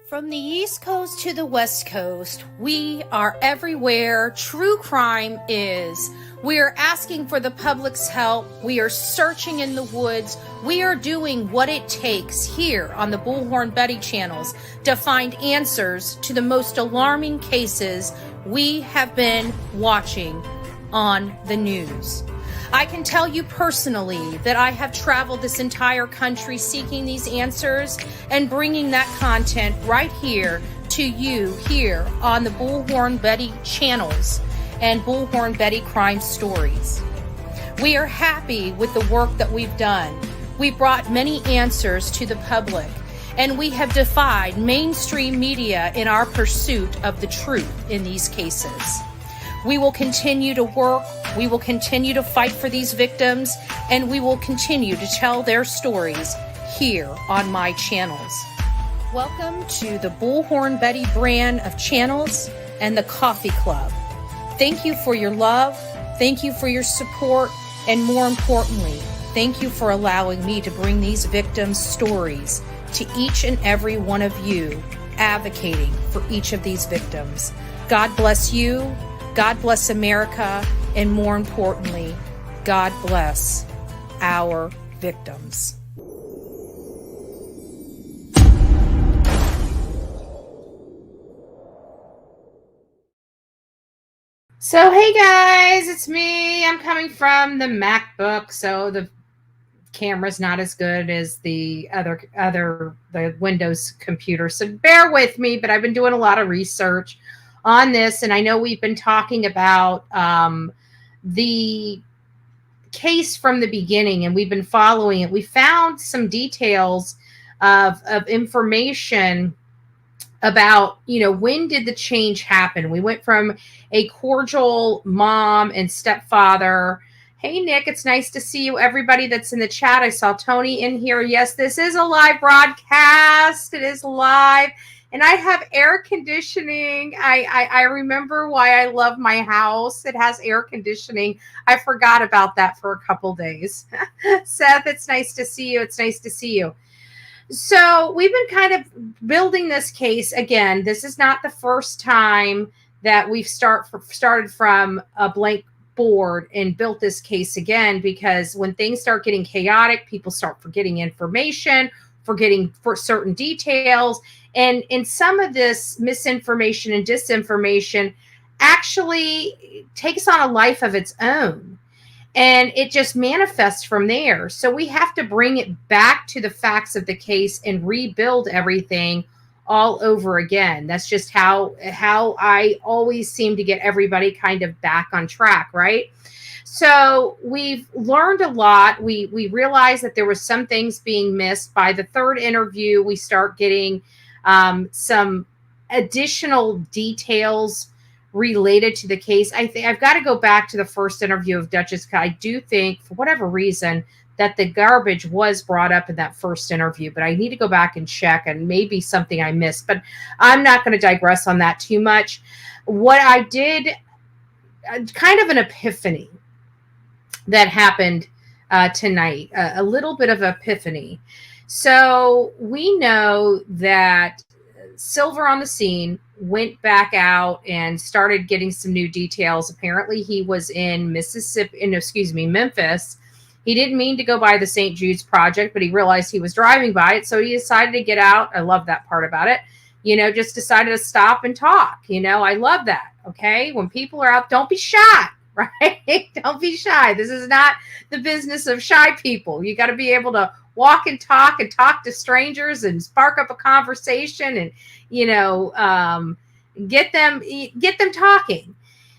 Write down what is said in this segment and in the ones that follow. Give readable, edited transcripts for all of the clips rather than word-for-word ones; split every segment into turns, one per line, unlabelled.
From the East Coast to the West Coast, we are everywhere true crime is. We are asking for the public's help. We are searching in the woods. We are doing what it takes here on the Bullhorn Betty channels to find answers to the most alarming cases we have been watching on the news. I can tell you personally that I have traveled this entire country seeking these answers and bringing that content right here to you here on the Bullhorn Betty channels and Bullhorn Betty Crime Stories. We are happy with the work that we've done. We've brought many answers to the public, and we have defied mainstream media in our pursuit of the truth in these cases. We will continue to work, we will continue to fight for these victims, and we will continue to tell their stories here on my channels. Welcome to the Bullhorn Betty brand of channels and the Coffee Club. Thank you for your love, thank you for your support, and more importantly, thank you for allowing me to bring these victims' stories to each and every one of you, advocating for each of these victims. God bless you. God bless America, and more importantly, God bless our victims. So, hey guys, it's me. I'm coming from the MacBook, so the camera's not as good as the the Windows computer. So bear with me, but I've been doing a lot of research on this, and I know we've been talking about the case from the beginning, and we've been following it. We found some details of information about, when did the change happen? We went from a cordial mom and stepfather. Hey, Nick, it's nice to see you. Everybody that's in the chat, I saw Tony in here. Yes, this is a live broadcast. It is live. And I have air conditioning. I remember why I love my house. It has air conditioning. I forgot about that for a couple days. Seth, it's nice to see you. It's nice to see you. So we've been kind of building this case. Again, this is not the first time that we've started from a blank board and built this case again, because when things start getting chaotic, people start forgetting information, forgetting for certain details. And some of this misinformation and disinformation actually takes on a life of its own. And it just manifests from there. So we have to bring it back to the facts of the case and rebuild everything all over again. That's just how I always seem to get everybody kind of back on track, right? So we've learned a lot. We realized that there were some things being missed. By the third interview, we start getting some additional details related to the case. I think I've got to go back to the first interview of Duchess. I do think, for whatever reason, that the garbage was brought up in that first interview, but I need to go back and check, and maybe something I missed, but I'm not going to digress on that too much. What I did, kind of an epiphany that happened tonight, a little bit of epiphany. So we know that Silver on the scene went back out and started getting some new details. Apparently he was in Memphis. He didn't mean to go by the St. Jude's Project, but he realized he was driving by it. So he decided to get out. I love that part about it. Just decided to stop and talk. I love that. Okay. When people are out, don't be shy, right? Don't be shy. This is not the business of shy people. You got to be able to walk and talk to strangers and spark up a conversation and, get them talking.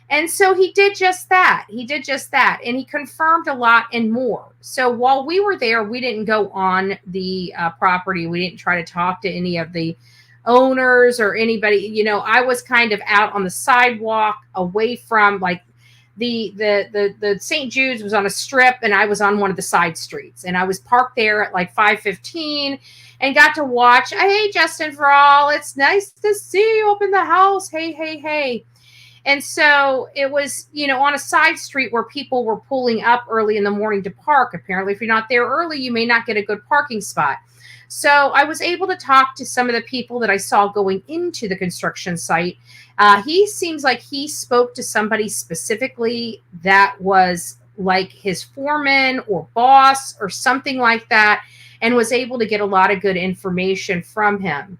And so he did just that. And he confirmed a lot and more. So while we were there, we didn't go on the property. We didn't try to talk to any of the owners or anybody. I was kind of out on the sidewalk away from, like, the St. Jude's was on a strip, and I was on one of the side streets, and I was parked there at like 5:15 and got to watch. Hey, Justin for all, it's nice to see you up in the house. Hey. And so it was, on a side street where people were pulling up early in the morning to park. Apparently, if you're not there early, you may not get a good parking spot. So I was able to talk to some of the people that I saw going into the construction site. He seems like he spoke to somebody specifically that was like his foreman or boss or something like that, and was able to get a lot of good information from him.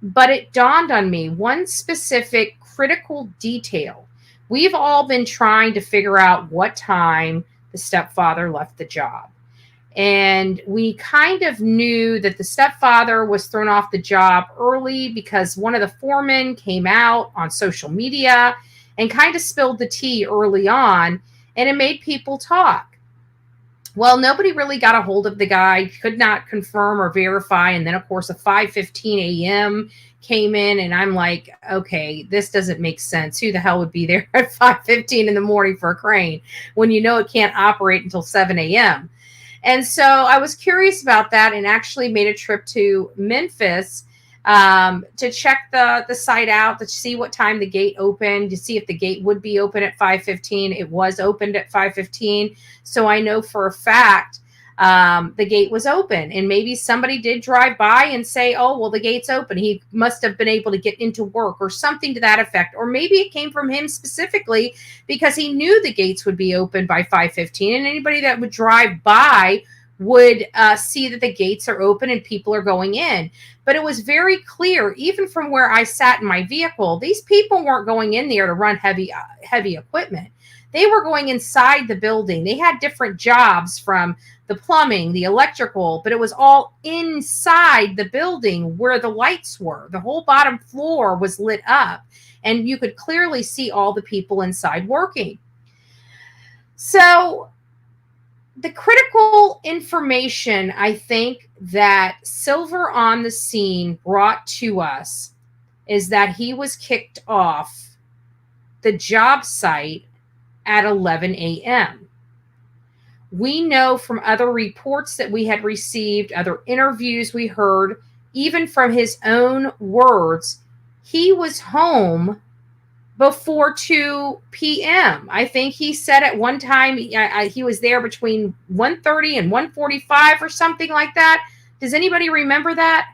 But it dawned on me one specific critical detail. We've all been trying to figure out what time the stepfather left the job. And we kind of knew that the stepfather was thrown off the job early because one of the foremen came out on social media and kind of spilled the tea early on, and it made people talk. Well, nobody really got a hold of the guy, could not confirm or verify. And then, of course, a 5:15 a.m. came in, and I'm like, okay, this doesn't make sense. Who the hell would be there at 5:15 in the morning for a crane when you know it can't operate until 7 a.m.? And so I was curious about that and actually made a trip to Memphis to check the site out, to see what time the gate opened, to see if the gate would be open at 5:15. It was opened at 5:15. So I know for a fact the gate was open. And maybe somebody did drive by and say, oh, well, the gate's open. He must have been able to get into work or something to that effect. Or maybe it came from him specifically because he knew the gates would be open by 5:15. And anybody that would drive by would see that the gates are open and people are going in. But it was very clear, even from where I sat in my vehicle, these people weren't going in there to run heavy equipment. They were going inside the building. They had different jobs, from the plumbing, the electrical, but it was all inside the building where the lights were. The whole bottom floor was lit up, and you could clearly see all the people inside working. So the critical information, I think, that Silver on the Scene brought to us is that he was kicked off the job site at 11 a.m. We know from other reports that we had received, other interviews we heard, even from his own words, he was home before 2 p.m. I think he said at one time he was there between 1:30 and 1:45 or something like that. Does anybody remember that?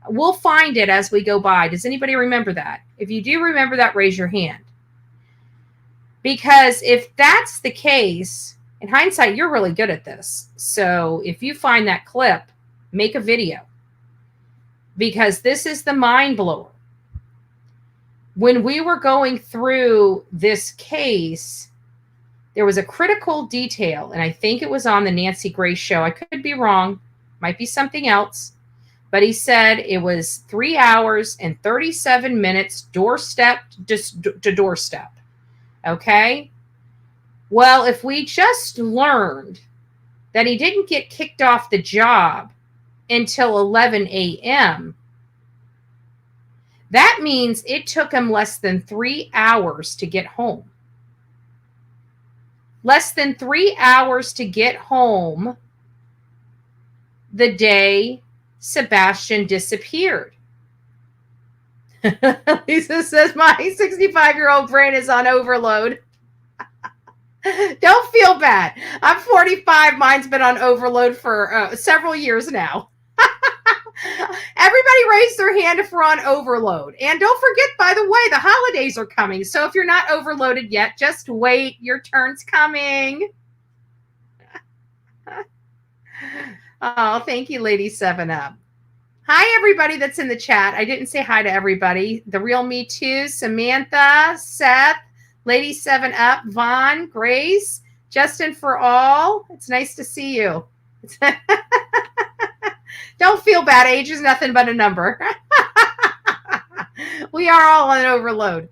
We'll find it as we go by. Does anybody remember that? If you do remember that, raise your hand. Because if that's the case, in hindsight, you're really good at this. So if you find that clip, make a video. Because this is the mind blower. When we were going through this case, there was a critical detail, and I think it was on the Nancy Grace show. I could be wrong. Might be something else. But he said it was 3 hours and 37 minutes doorstep to doorstep. Okay? Well, if we just learned that he didn't get kicked off the job until 11 a.m., that means it took him less than 3 hours to get home. Less than 3 hours to get home the day Sebastian disappeared. Lisa says, my 65-year-old brain is on overload. Don't feel bad. I'm 45. Mine's been on overload for several years now. Everybody raise their hand if we're on overload. And don't forget, by the way, the holidays are coming. So if you're not overloaded yet, just wait. Your turn's coming. Oh, thank you, Lady 7-Up. Hi, everybody that's in the chat. I didn't say hi to everybody. The Real Me Too, Samantha, Seth, Lady 7-Up, Vaughn, Grace, Justin for All. It's nice to see you. Don't feel bad. Age is nothing but a number. We are all on overload.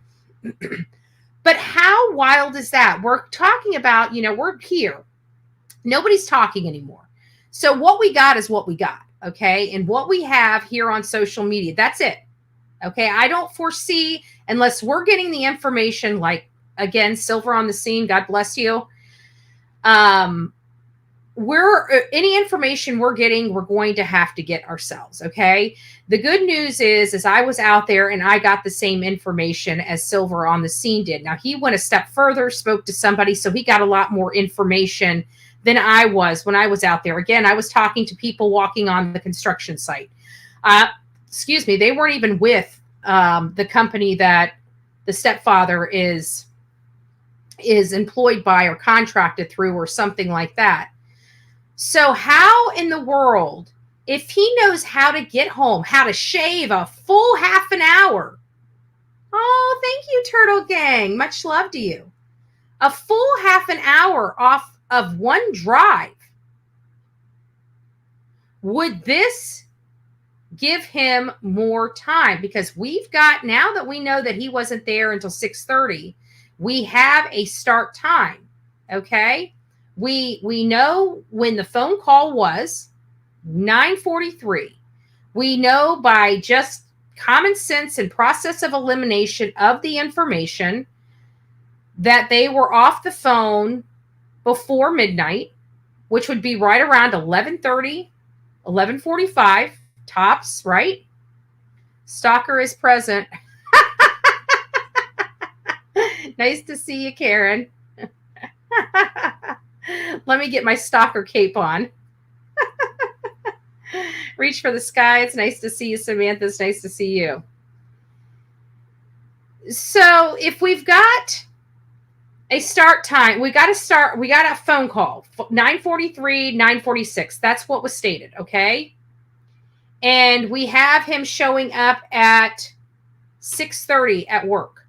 But how wild is that? We're talking about, we're here. Nobody's talking anymore. So what we got is what we got, okay? And what we have here on social media, that's it. Okay, I don't foresee, unless we're getting the information, like, again, Silver on the Scene, God bless you. Any information we're getting, we're going to have to get ourselves, okay? The good news is I was out there and I got the same information as Silver on the Scene did. Now, he went a step further, spoke to somebody, so he got a lot more information than I was when I was out there. Again, I was talking to people walking on the construction site. Excuse me, they weren't even with the company that the stepfather is employed by or contracted through or something like that. So how in the world, if he knows how to get home, how to shave a full half an hour? Oh, thank you, Turtle Gang. Much love to you. A full half an hour off of one drive. Would this give him more time? Because we've got, now that we know that he wasn't there until 6:30, we have a start time. Okay. We know when the phone call was 9:43. We know by just common sense and process of elimination of the information that they were off the phone before midnight, which would be right around 11:30, 11:45 tops, right? Stalker is present. Nice to see you, Karen. Let me get my stalker cape on. Reach for the sky. It's nice to see you, Samantha. It's nice to see you. So if we've got a start time, we got a phone call, 9:43, 9:46. That's what was stated, okay? And we have him showing up at 6:30 at work.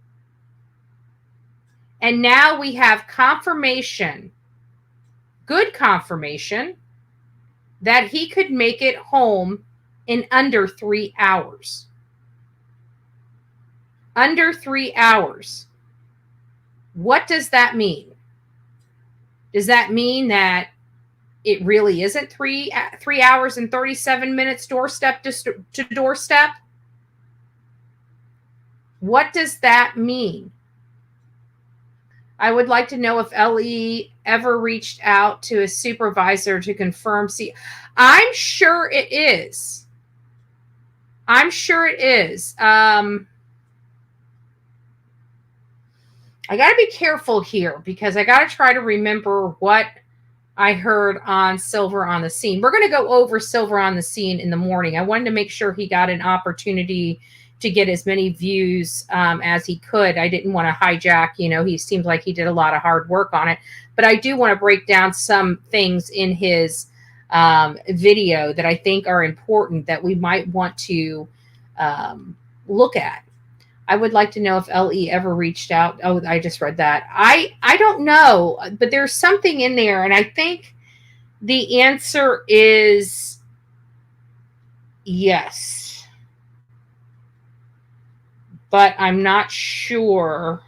And now we have confirmation, good confirmation, that he could make it home in under 3 hours. Under 3 hours. What does that mean? Does that mean that it really isn't 3 hours and 37 minutes doorstep to doorstep? What does that mean? I would like to know if LE ever reached out to a supervisor to confirm. See, I'm sure it is. I'm sure it is. I got to be careful here because I got to try to remember what I heard on Silver on the Scene. We're going to go over Silver on the Scene in the morning. I wanted to make sure he got an opportunity to get as many views as he could. I didn't want to hijack, he seems like he did a lot of hard work on it, but I do want to break down some things in his video that I think are important that we might want to look at. I would like to know if LE ever reached out. Oh, I just read that. I don't know, but there's something in there, and I think the answer is yes. But I'm not sure.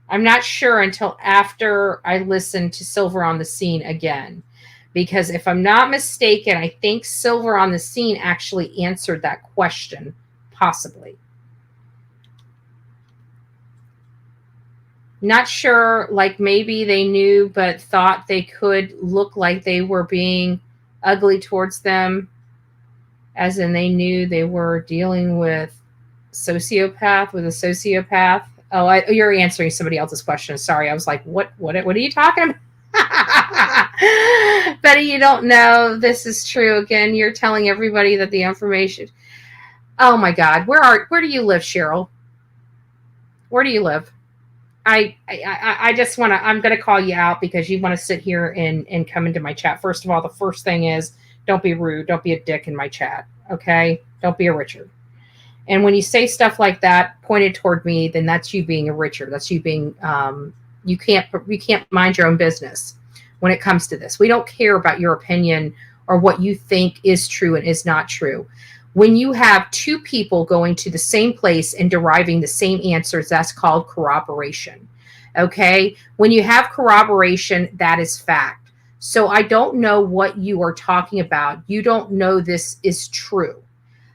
I'm not sure until after I listen to Silver on the Scene again. Because if I'm not mistaken, I think Silver on the Scene actually answered that question, possibly. Not sure, like maybe they knew but thought they could look like they were being ugly towards them, as in they knew they were dealing with a sociopath. Oh, you're answering somebody else's question. Sorry, I was like, what are you talking about? Betty, you don't know. This is true. Again, you're telling everybody that the information. Oh my God, where do you live, Cheryl? Where do you live? I just want to, I'm going to call you out because you want to sit here and come into my chat. First of all, the first thing is don't be rude. Don't be a dick in my chat. Okay. Don't be a Richard. And when you say stuff like that pointed toward me, then that's you being a Richard. That's you being, you can't mind your own business when it comes to this. We don't care about your opinion or what you think is true and is not true. When you have two people going to the same place and deriving the same answers, that's called corroboration. Okay? When you have corroboration, that is fact. So I don't know what you are talking about. You don't know this is true.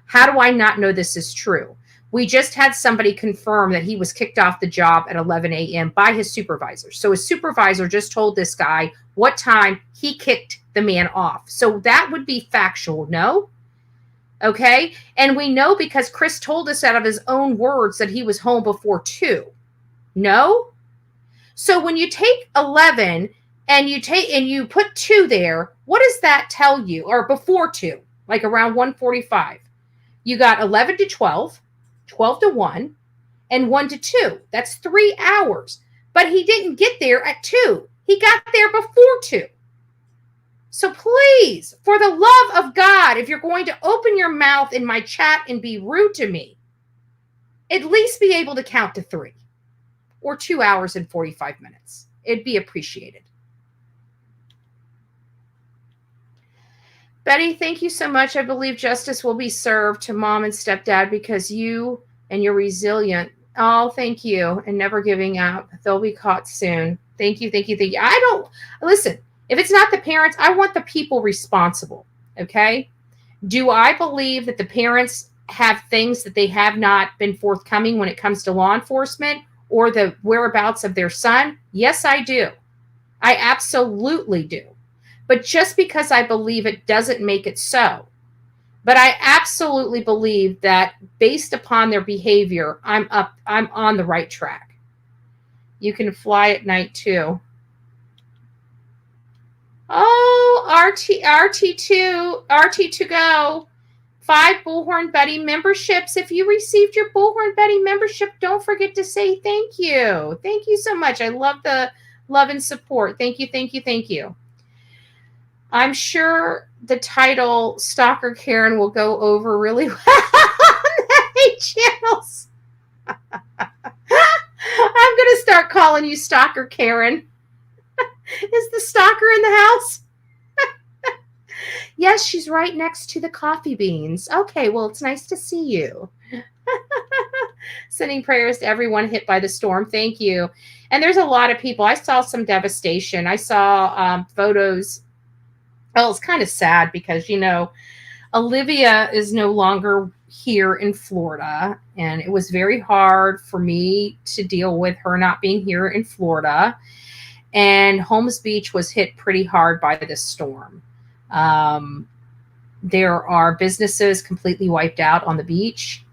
How do I not know this is true? We just had somebody confirm that he was kicked off the job at 11 a.m. by his supervisor. So his supervisor just told this guy what time he kicked the man off. So that would be factual, no? Okay? And we know because Chris told us out of his own words that he was home before 2. No? So when you take 11 and you put 2 there, what does that tell you? Or before 2, like around 1:45, you got 11 to 12, 12 to 1, and 1 to 2. That's 3 hours. But he didn't get there at 2. He got there before 2. So please, for the love of God, if you're going to open your mouth in my chat and be rude to me, at least be able to count to 3 or 2 hours and 45 minutes. It'd be appreciated. Betty, thank you so much. I believe justice will be served to mom and stepdad because you and you're resilient. Oh, thank you. And never giving up. They'll be caught soon. Thank you, thank you, thank you. I don't, listen, if it's not the parents, I want the people responsible, okay? Do I believe that the parents have things that they have not been forthcoming when it comes to law enforcement or the whereabouts of their son? Yes, I do. I absolutely do. But just because I believe it doesn't make it so. But I absolutely believe that based upon their behavior, I'm on the right track. You can fly at night too. Oh, RT to go. 5 Bullhorn Buddy memberships. If you received your Bullhorn Buddy membership, don't forget to say thank you. Thank you so much. I love the love and support. Thank you, thank you, thank you. I'm sure the title Stalker Karen will go over really well on the channels. I'm going to start calling you Stalker Karen. Is the stalker in the house? Yes, she's right next to the coffee beans. Okay, well, it's nice to see you. Sending prayers to everyone hit by the storm. Thank you. And there's a lot of people. I saw some devastation. I saw photos. Well, it's kind of sad because, you know, Olivia is no longer here in Florida. And it was very hard for me to deal with her not being here in Florida. And Holmes Beach was hit pretty hard by this storm. There are businesses completely wiped out on the beach.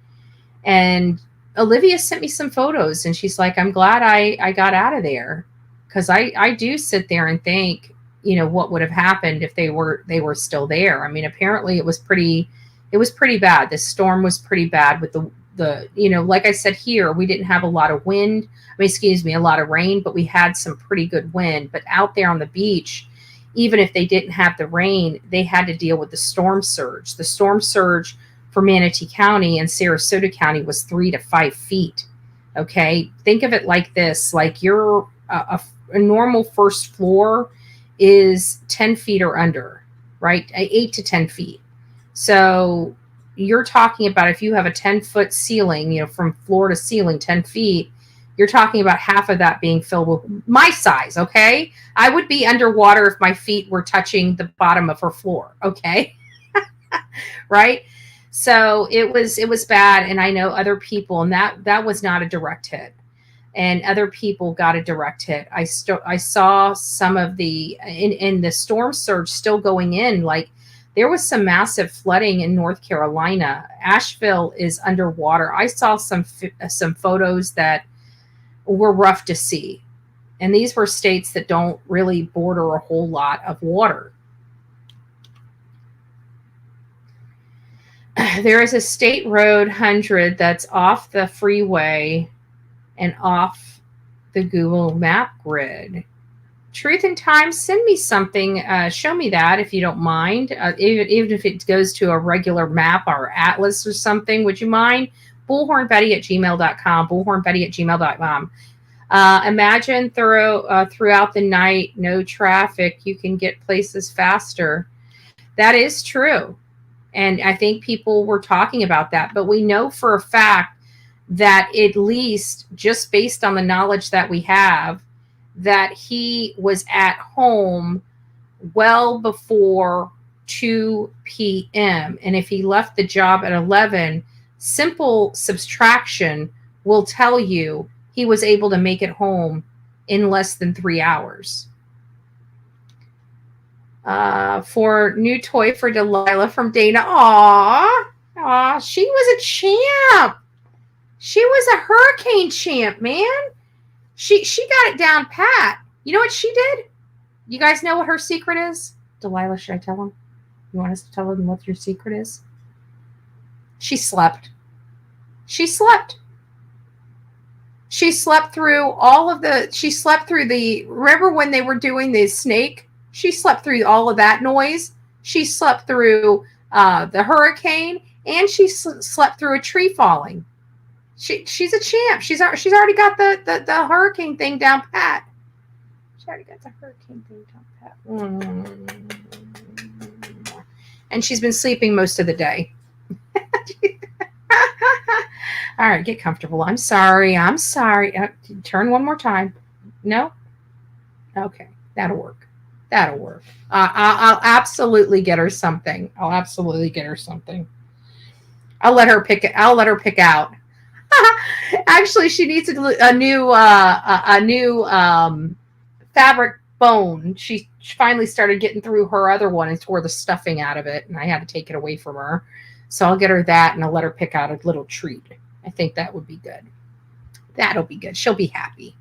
And Olivia sent me some photos. And she's like, I'm glad I got out of there. Because I do sit there and think, you know, what would have happened if they were still there. I mean, apparently it was pretty bad. This storm was pretty bad with the, you know, like I said here, we didn't have a lot of wind. A lot of rain, but we had some pretty good wind. But out there on the beach, even if they didn't have the rain, they had to deal with the storm surge. The storm surge for Manatee County and Sarasota County was 3 to 5 feet. Okay. Think of it like this, like your, a normal first floor is 10 feet or under, right? 8 to 10 feet. So you're talking about if you have a 10-foot ceiling, you know, from floor to ceiling, 10 feet, you're talking about half of that being filled with my size, okay? I would be underwater if my feet were touching the bottom of her floor, okay? Right? So it was bad, and I know other people, and that was not a direct hit. And other people got a direct hit. I saw some of the in the storm surge still going in. Like there was some massive flooding in North Carolina. Asheville is underwater. I saw some photos that were rough to see, and these were states that don't really border a whole lot of water. There is a state road 100 that's off the freeway and off the Google map grid. Truth and Time, send me something. Show me that if you don't mind. Even if it goes to a regular map or atlas or something, would you mind? bullhornbetty@gmail.com, bullhornbetty@gmail.com. Imagine throughout the night, no traffic, you can get places faster. That is true. And I think people were talking about that. But we know for a fact that at least just based on the knowledge that we have, that he was at home well before 2 p.m. And if he left the job at 11, simple subtraction will tell you he was able to make it home in less than 3 hours. For new toy for Delilah from Dana. Aw, she was a champ. She was a hurricane champ, man. She got it down pat. You know what she did? You guys know what her secret is? Delilah, should I tell them? You want us to tell them what your secret is? She slept. She slept. She slept through she slept through remember when they were doing the snake? She slept through all of that noise. She slept through the hurricane, and she slept through a tree falling. She's a champ. She's already got the hurricane thing down pat. She already got the hurricane thing down pat. And she's been sleeping most of the day. All right, get comfortable. I'm sorry. Turn one more time. No? Okay, that'll work. That'll work. I'll absolutely get her something. I'll let her pick out. Actually, she needs a new fabric bone. She finally started getting through her other one and tore the stuffing out of it, and I had to take it away from her. So I'll get her that, and I'll let her pick out a little treat. I think that would be good. That'll be good. She'll be happy.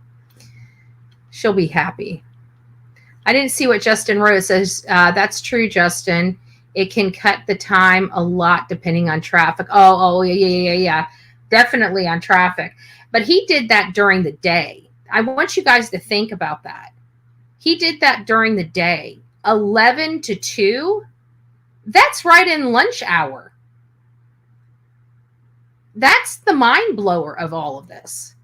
I didn't see what Justin wrote. It says, that's true, Justin. It can cut the time a lot depending on traffic. Oh, yeah. Definitely on traffic. But he did that during the day. I want you guys to think about that. He did that during the day. 11 to 2. That's right in lunch hour. That's the mind blower of all of this.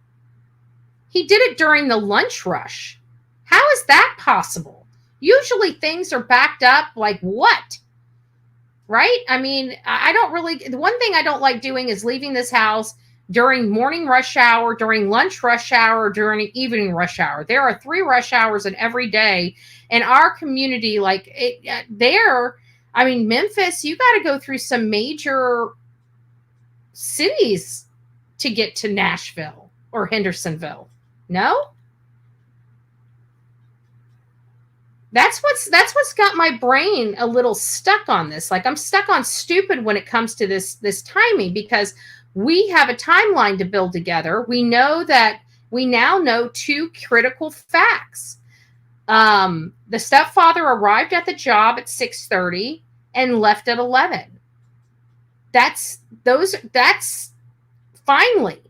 He did it during the lunch rush. How is that possible? Usually things are backed up like what? Right? I mean, the one thing I don't like doing is leaving this house during morning rush hour, during lunch rush hour, during evening rush hour. There are 3 rush hours in every day. In our community, Memphis, you got to go through some major cities to get to Nashville or Hendersonville. No? That's what's got my brain a little stuck on this. Like, I'm stuck on stupid when it comes to this timing, because we have a timeline to build together. We now know 2 critical facts. The stepfather arrived at the job at 6:30 and left at 11. That's finally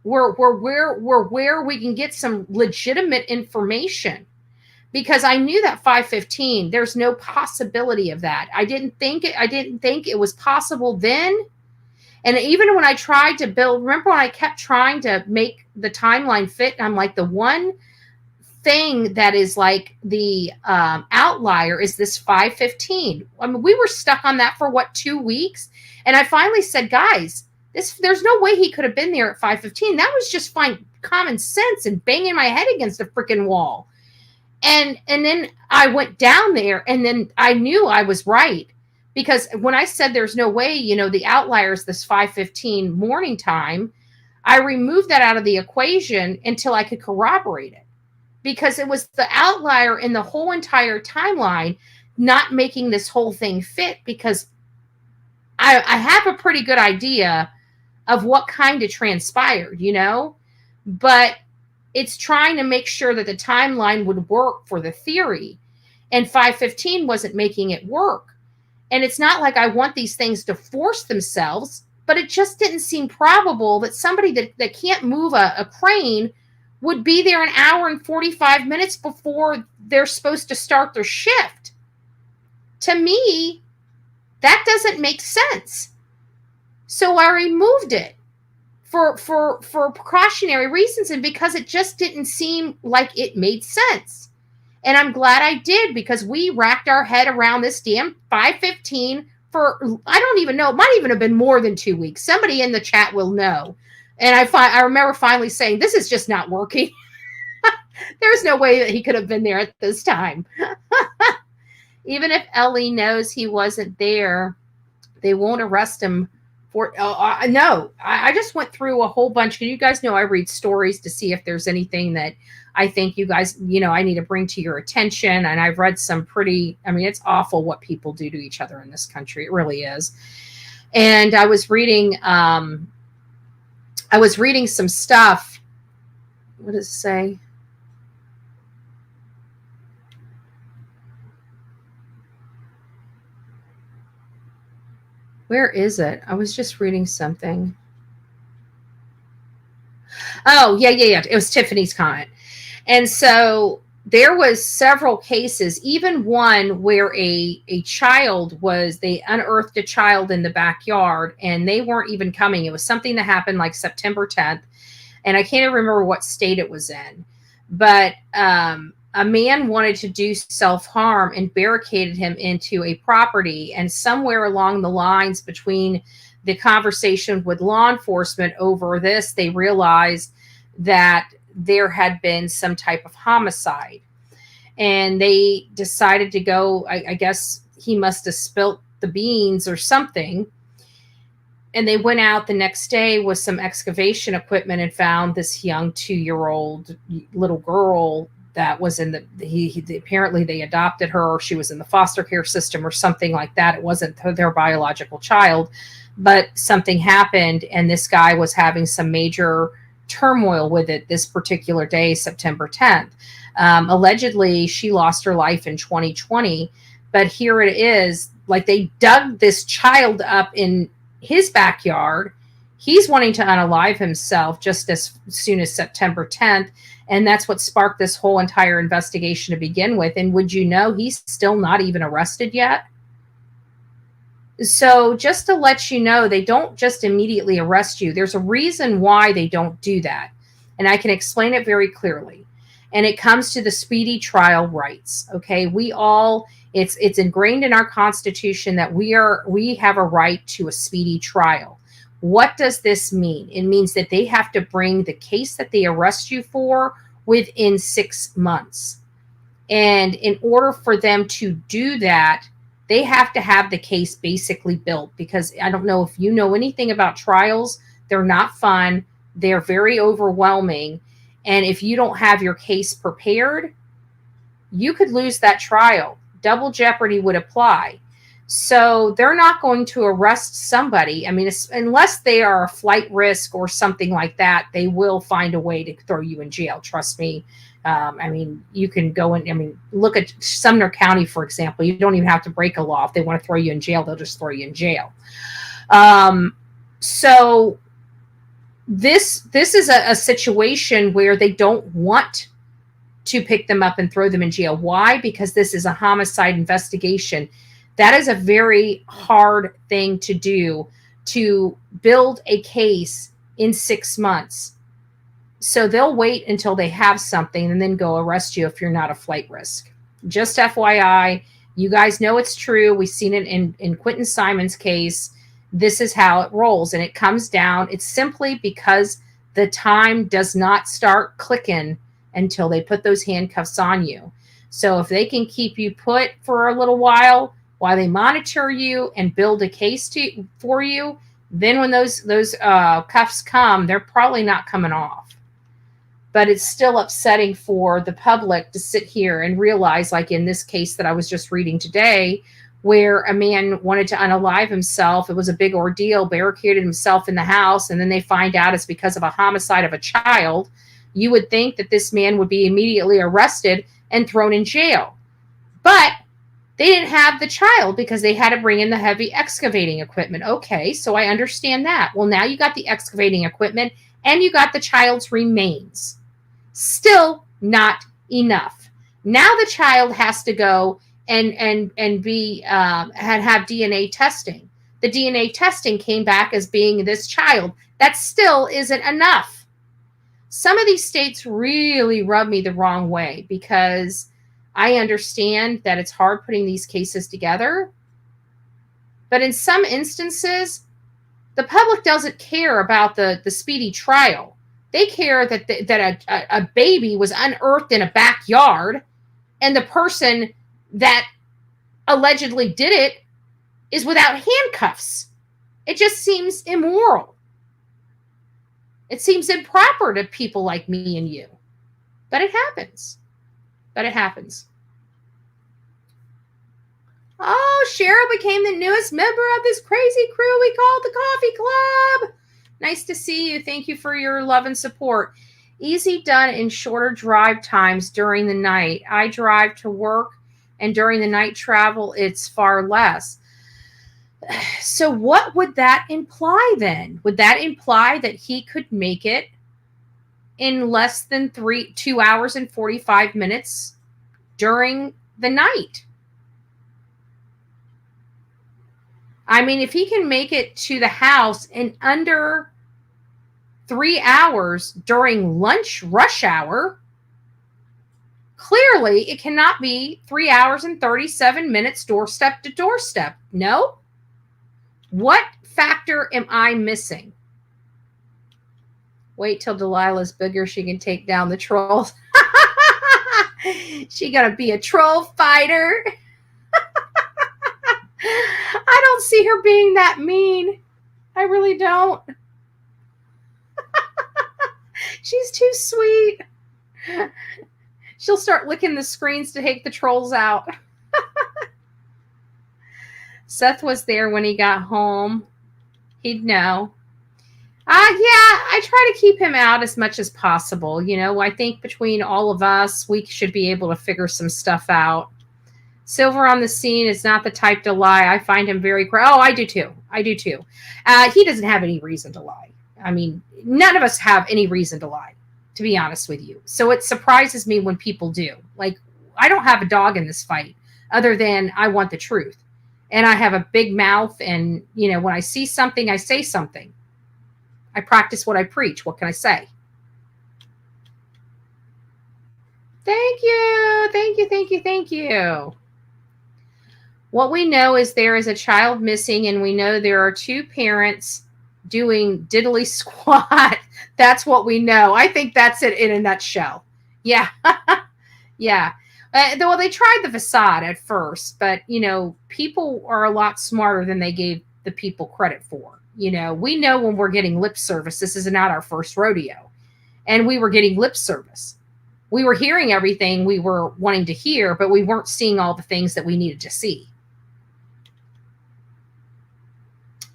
we're where we can get some legitimate information. Because I knew that 5:15, there's no possibility of that. I didn't think it was possible then. And even when I tried to build, remember when I kept trying to make the timeline fit, I'm like, the one thing that is like the outlier is this 5:15. I mean, we were stuck on that for 2 weeks. And I finally said, guys, there's no way he could have been there at 5:15. That was just fine common sense and banging my head against a freaking wall. And then I went down there, and then I knew I was right, because when I said there's no way, the outlier is this 5:15 morning time, I removed that out of the equation until I could corroborate it, because it was the outlier in the whole entire timeline not making this whole thing fit, because I have a pretty good idea of what kind of transpired, but it's trying to make sure that the timeline would work for the theory, and 5:15 wasn't making it work. And it's not like I want these things to force themselves, but it just didn't seem probable that somebody that can't move a crane would be there an hour and 45 minutes before they're supposed to start their shift. To me, that doesn't make sense. So I removed it for precautionary reasons, and because it just didn't seem like it made sense. And I'm glad I did, because we racked our head around this damn 5:15 for, I don't even know, it might even have been more than 2 weeks. Somebody in the chat will know. And I remember finally saying, this is just not working. There's no way that he could have been there at this time. Even if Ellie knows he wasn't there, they won't arrest him. No, I just went through a whole bunch. You guys know I read stories to see if there's anything that I think you guys, I need to bring to your attention. And I've read some it's awful what people do to each other in this country. It really is. And I was reading some stuff. What does it say? Where is it? I was just reading something. Oh, yeah. It was Tiffany's comment. And so there was several cases, even one where a child was, they unearthed a child in the backyard and they weren't even coming. It was something that happened like September 10th. And I can't even remember what state it was in. But a man wanted to do self-harm and barricaded him into a property. And somewhere along the lines between the conversation with law enforcement over this, they realized that there had been some type of homicide. And they decided to go, I guess he must have spilt the beans or something. And they went out the next day with some excavation equipment and found this young 2-year-old little girl that was in apparently they adopted her, or she was in the foster care system or something like that. It wasn't their biological child, but something happened and this guy was having some major turmoil with it this particular day, September 10th. Allegedly, she lost her life in 2020, but here it is, like they dug this child up in his backyard. He's wanting to unalive himself just as soon as September 10th. And that's what sparked this whole entire investigation to begin with. And would you know, he's still not even arrested yet? So just to let you know, they don't just immediately arrest you. There's a reason why they don't do that. And I can explain it very clearly. And it comes to the speedy trial rights. Okay. It's ingrained in our Constitution that we have a right to a speedy trial. What does this mean? It means that they have to bring the case that they arrest you for within 6 months. And in order for them to do that, they have to have the case basically built, because I don't know if you know anything about trials. They're not fun. They're very overwhelming. And if you don't have your case prepared, you could lose that trial. Double jeopardy would apply. So they're not going to arrest somebody. I mean, unless they are a flight risk or something like that, they will find a way to throw you in jail. Trust me. I mean, you can go in. I mean, look at Sumner County, for example. You don't even have to break a law. If they want to throw you in jail, they'll just throw you in jail. So this is a situation where they don't want to pick them up and throw them in jail. Why? Because this is a homicide investigation. That is a very hard thing to do, to build a case in 6 months. So they'll wait until they have something and then go arrest you if you're not a flight risk. Just FYI, you guys know it's true. We've seen it in Quentin Simon's case. This is how it rolls. And it comes down. It's simply because the time does not start clicking until they put those handcuffs on you. So if they can keep you put for a little while they monitor you and build a case for you, then when those cuffs come, they're probably not coming off. But it's still upsetting for the public to sit here and realize, like in this case that I was just reading today, where a man wanted to unalive himself. It was a big ordeal, barricaded himself in the house, and then they find out it's because of a homicide of a child. You would think that this man would be immediately arrested and thrown in jail. But they didn't have the child because they had to bring in the heavy excavating equipment. Okay, so I understand that. Well, now you got the excavating equipment and you got the child's remains. Still not enough. Now the child has to go and be have DNA testing. The DNA testing came back as being this child. That still isn't enough. Some of these states really rub me the wrong way, because I understand that it's hard putting these cases together. But in some instances, the public doesn't care about the speedy trial. They care that a baby was unearthed in a backyard, and the person that allegedly did it is without handcuffs. It just seems immoral. It seems improper to people like me and you. But it happens. Oh, Cheryl became the newest member of this crazy crew we call the Coffee Club. Nice to see you. Thank you for your love and support. Easy done in shorter drive times during the night. I drive to work, and during the night travel, it's far less. So what would that imply then? Would that imply that he could make it in less than 2 hours and 45 minutes during the night? I mean, if he can make it to the house in under 3 hours during lunch rush hour, clearly it cannot be 3 hours and 37 minutes doorstep to doorstep. No? What factor am I missing? Wait till Delilah's bigger, she can take down the trolls. She gonna be a troll fighter. I don't see her being that mean. I really don't. She's too sweet. She'll start licking the screens to take the trolls out. Seth was there when he got home. He'd know. Yeah, I try to keep him out as much as possible. You know, I think between all of us, we should be able to figure some stuff out. Silver on the scene is not the type to lie. I find him very... Oh, I do too. He doesn't have any reason to lie. I mean, none of us have any reason to lie, to be honest with you. So it surprises me when people do. Like, I don't have a dog in this fight other than I want the truth. And I have a big mouth, and, you know, when I see something, I say something. I practice what I preach. What can I say? Thank you. What we know is there is a child missing, and we know there are 2 parents doing diddly squat. That's what we know. I think that's it in a nutshell. Yeah. Yeah. Well, they tried the facade at first, but, you know, people are a lot smarter than they gave the people credit for. You know, we know when we're getting lip service. This is not our first rodeo. And we were getting lip service. We were hearing everything we were wanting to hear, but we weren't seeing all the things that we needed to see.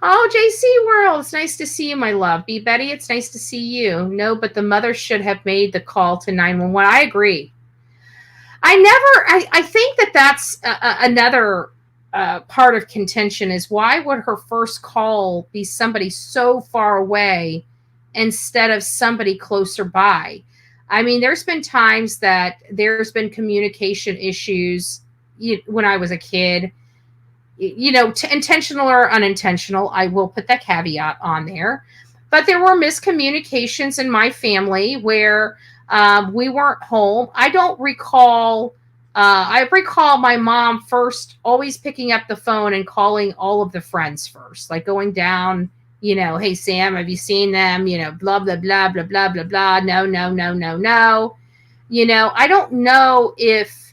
Oh, JC World, it's nice to see you, my love. B. Betty, it's nice to see you. No, but the mother should have made the call to 911. I agree. I think that's another part of contention is why would her first call be somebody so far away instead of somebody closer by? I mean, there's been times that there's been communication issues when I was a kid, you know, intentional or unintentional. I will put that caveat on there. But there were miscommunications in my family where we weren't home. I don't recall. I recall my mom first always picking up the phone and calling all of the friends first, like going down, you know, hey, Sam, have you seen them? You know, blah, blah, blah, blah, blah, blah, blah. No. You know, I don't know if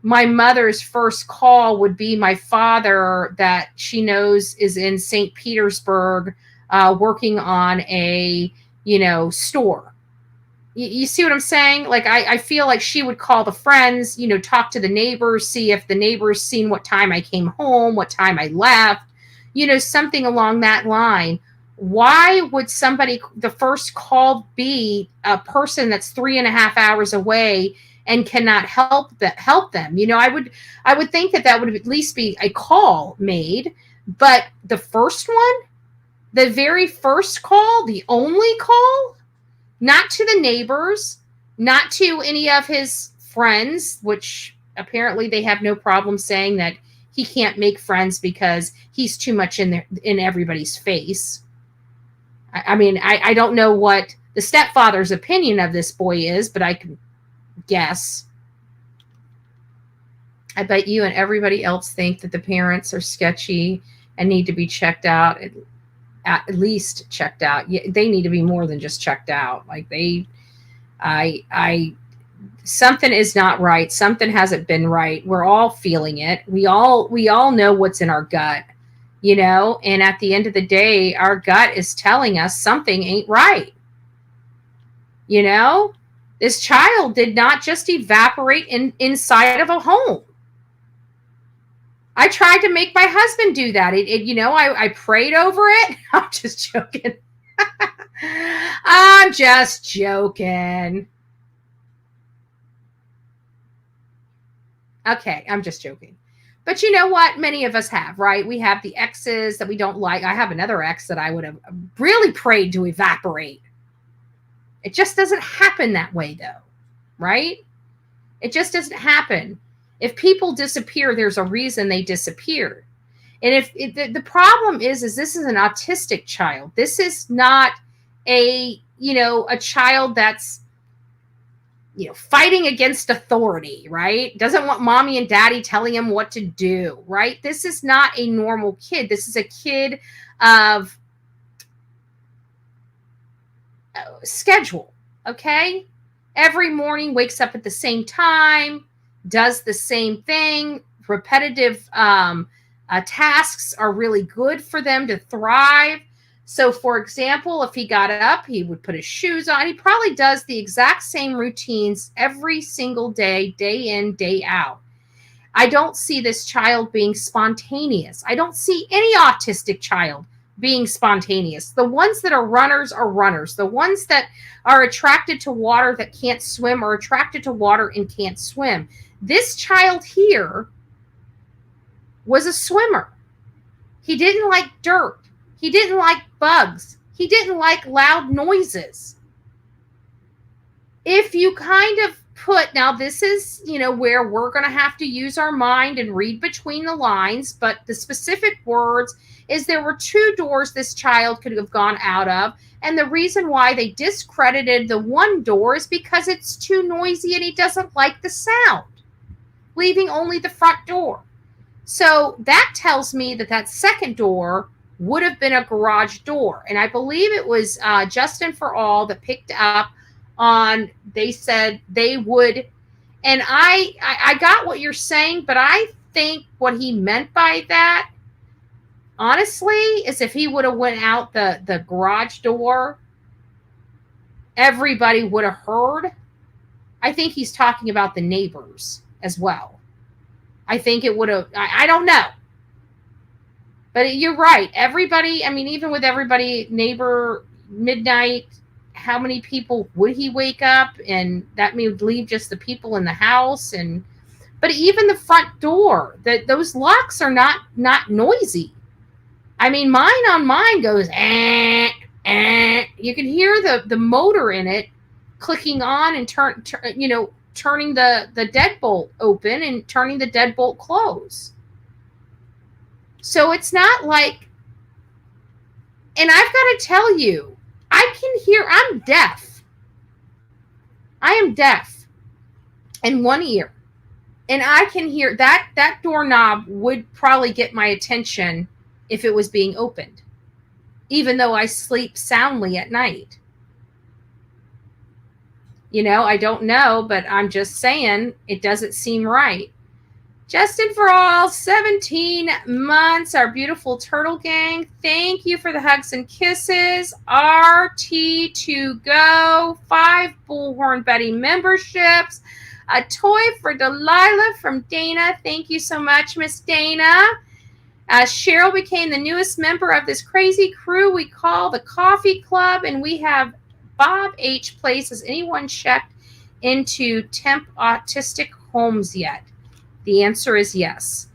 my mother's first call would be my father that she knows is in St. Petersburg working on a, you know, store. You see what I'm saying? Like, I feel like she would call the friends, you know, talk to the neighbors, see if the neighbors seen what time I came home, what time I left, you know, something along that line. Why would somebody, the first call be a person that's 3.5 hours away and cannot help them? You know, I would think that would at least be a call made, but the first one, the very first call, the only call, not to the neighbors, not to any of his friends, which apparently they have no problem saying that he can't make friends because he's too much in everybody's face. I mean, I don't know what the stepfather's opinion of this boy is, but I can guess. I bet you and everybody else think that the parents are sketchy and need to be checked out. At least checked out. They need to be more than just checked out. Like something is not right. Something hasn't been right. We're all feeling it. We all know what's in our gut, you know, and at the end of the day, our gut is telling us something ain't right. You know, this child did not just evaporate inside of a home. I tried to make my husband do that. You know, I prayed over it. I'm just joking. I'm just joking. Okay, I'm just joking. But you know what? Many of us have, right? We have the exes that we don't like. I have another ex that I would have really prayed to evaporate. It just doesn't happen that way, though, right? It just doesn't happen. If people disappear, there's a reason they disappeared. And if the problem is this is an autistic child. This is not a child that's, fighting against authority, right? Doesn't want mommy and daddy telling him what to do, right? This is not a normal kid. This is a kid of schedule, okay? Every morning wakes up at the same time, does the same thing. Repetitive tasks are really good for them to thrive. So, for example, if he got up, he would put his shoes on. He probably does the exact same routines every single day, day in, day out. I don't see this child being spontaneous. I don't see any autistic child being spontaneous. The ones that are runners are runners. The ones that are attracted to water that can't swim are attracted to water and can't swim. This child here was a swimmer. He didn't like dirt. He didn't like bugs. He didn't like loud noises. If you kind of put, now this is, where we're going to have to use our mind and read between the lines, but the specific words is there were 2 doors this child could have gone out of. And the reason why they discredited the one door is because it's too noisy and he doesn't like the sound, leaving only the front door. So that tells me that second door would have been a garage door. And I believe it was Justin for All that picked up on, they said they would, and I got what you're saying, but I think what he meant by that, honestly, is if he would have went out the garage door, everybody would have heard. I think he's talking about the neighbors as well. I think it would have, I don't know. But you're right. Everybody, even with everybody, neighbor, midnight, how many people would he wake up? And that would leave just the people in the house. But even the front door, those locks are not noisy. Mine goes, eh, eh. You can hear the motor in it clicking on and turning the deadbolt open and turning the deadbolt close. So it's not like, and I've got to tell you, I can hear, I'm deaf. I am deaf in one ear. And I can hear that doorknob would probably get my attention if it was being opened, even though I sleep soundly at night. I don't know, but I'm just saying it doesn't seem right. Justin for All, 17 months, our beautiful turtle gang. Thank you for the hugs and kisses. RT2Go, 5 Bullhorn Betty memberships. A toy for Delilah from Dana. Thank you so much, Miss Dana. Cheryl became the newest member of this crazy crew we call the Coffee Club, and we have Bob H. Place. Has anyone checked into temp autistic homes yet? The answer is yes.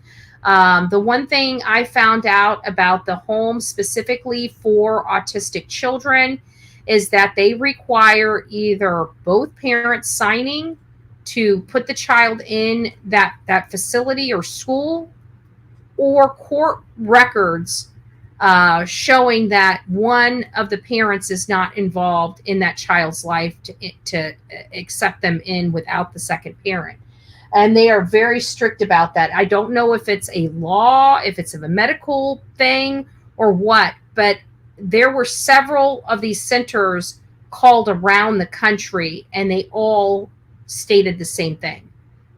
The one thing I found out about the home specifically for autistic children is that they require either both parents signing to put the child in that facility or school, or court records showing that one of the parents is not involved in that child's life to accept them in without the second parent. And they are very strict about that. I don't know if it's a law, if it's a medical thing or what, but there were several of these centers called around the country, and they all stated the same thing.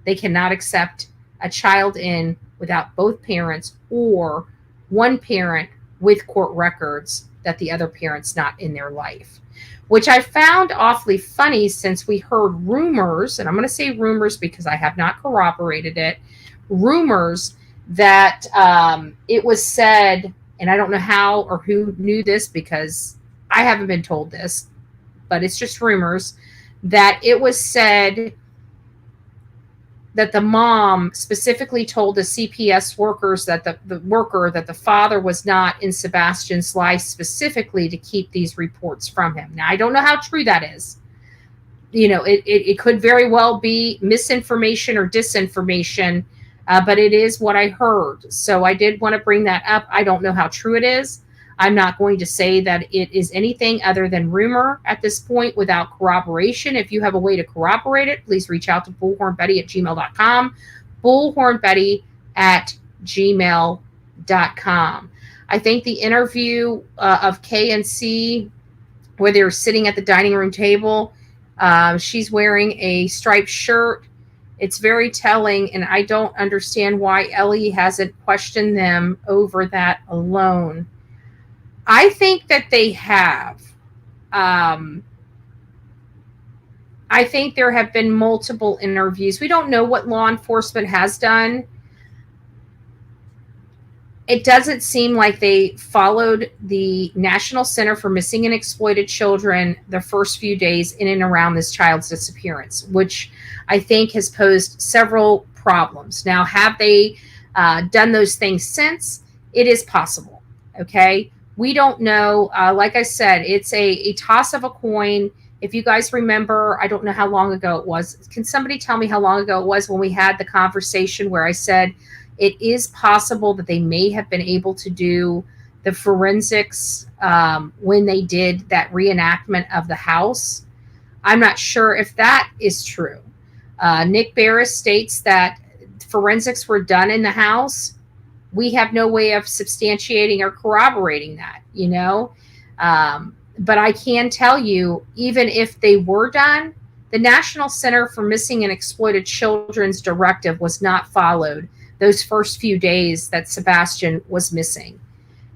They cannot accept a child in without both parents, or one parent with court records that the other parent's not in their life, which I found awfully funny, since we heard rumors, and I'm going to say rumors because I have not corroborated it, rumors that it was said, and I don't know how or who knew this because I haven't been told this, but it's just rumors, that it was said that the mom specifically told the CPS workers that the worker that the father was not in Sebastian's life specifically to keep these reports from him. Now, I don't know how true that is. You know, it could very well be misinformation or disinformation, but it is what I heard. So I did want to bring that up. I don't know how true it is. I'm not going to say that it is anything other than rumor at this point without corroboration. If you have a way to corroborate it, please reach out to bullhornbetty@gmail.com, bullhornbetty@gmail.com. I think the interview of K and C, where they're sitting at the dining room table, she's wearing a striped shirt. It's very telling, and I don't understand why Ellie hasn't questioned them over that alone. I think that they have. I think there have been multiple interviews. We don't know what law enforcement has done. It doesn't seem like they followed the National Center for Missing and Exploited Children the first few days in and around this child's disappearance, which I think has posed several problems. Now, have they done those things since? It is possible, okay? We don't know. Like I said, it's a toss of a coin. If you guys remember, I don't know how long ago it was. Can somebody tell me how long ago it was when we had the conversation where I said it is possible that they may have been able to do the forensics when they did that reenactment of the house? I'm not sure if that is true. Nick Barris states that forensics were done in the house. We have no way of substantiating or corroborating that, you know. But I can tell you, even if they were done, the National Center for Missing and Exploited Children's directive was not followed those first few days that Sebastian was missing.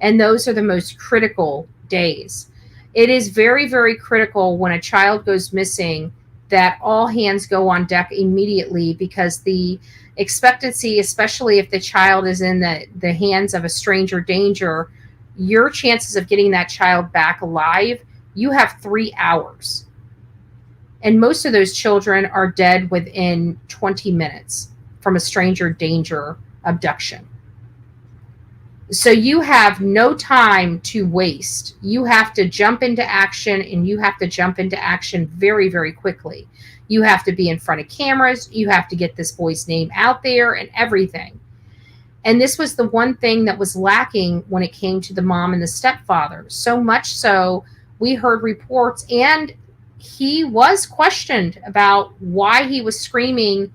And those are the most critical days. It is very, very critical when a child goes missing that all hands go on deck immediately, because the expectancy, especially if the child is in the hands of a stranger danger, your chances of getting that child back alive, you have 3 hours. And most of those children are dead within 20 minutes from a stranger danger abduction. So you have no time to waste. You have to jump into action, and you have to jump into action very, very quickly. You have to be in front of cameras. You have to get this boy's name out there and everything. And this was the one thing that was lacking when it came to the mom and the stepfather. So much so, we heard reports, and he was questioned about why he was screaming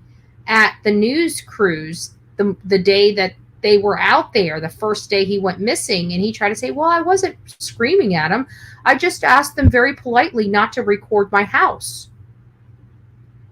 at the news crews the day that they were out there, the first day he went missing. And he tried to say, well, I wasn't screaming at him. I just asked them very politely not to record my house.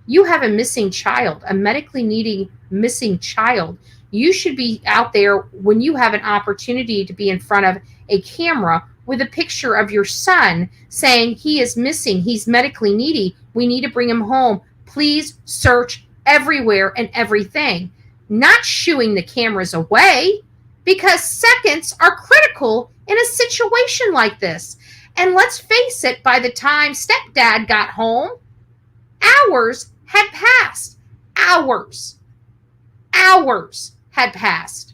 You have a missing child, a medically needing missing child. You should be out there when you have an opportunity to be in front of a camera with a picture of your son saying he is missing, he's medically needy, we need to bring him home. Please search everywhere and everything. Not shooing the cameras away, because seconds are critical in a situation like this. And let's face it, by the time stepdad got home, hours had passed. Hours had passed.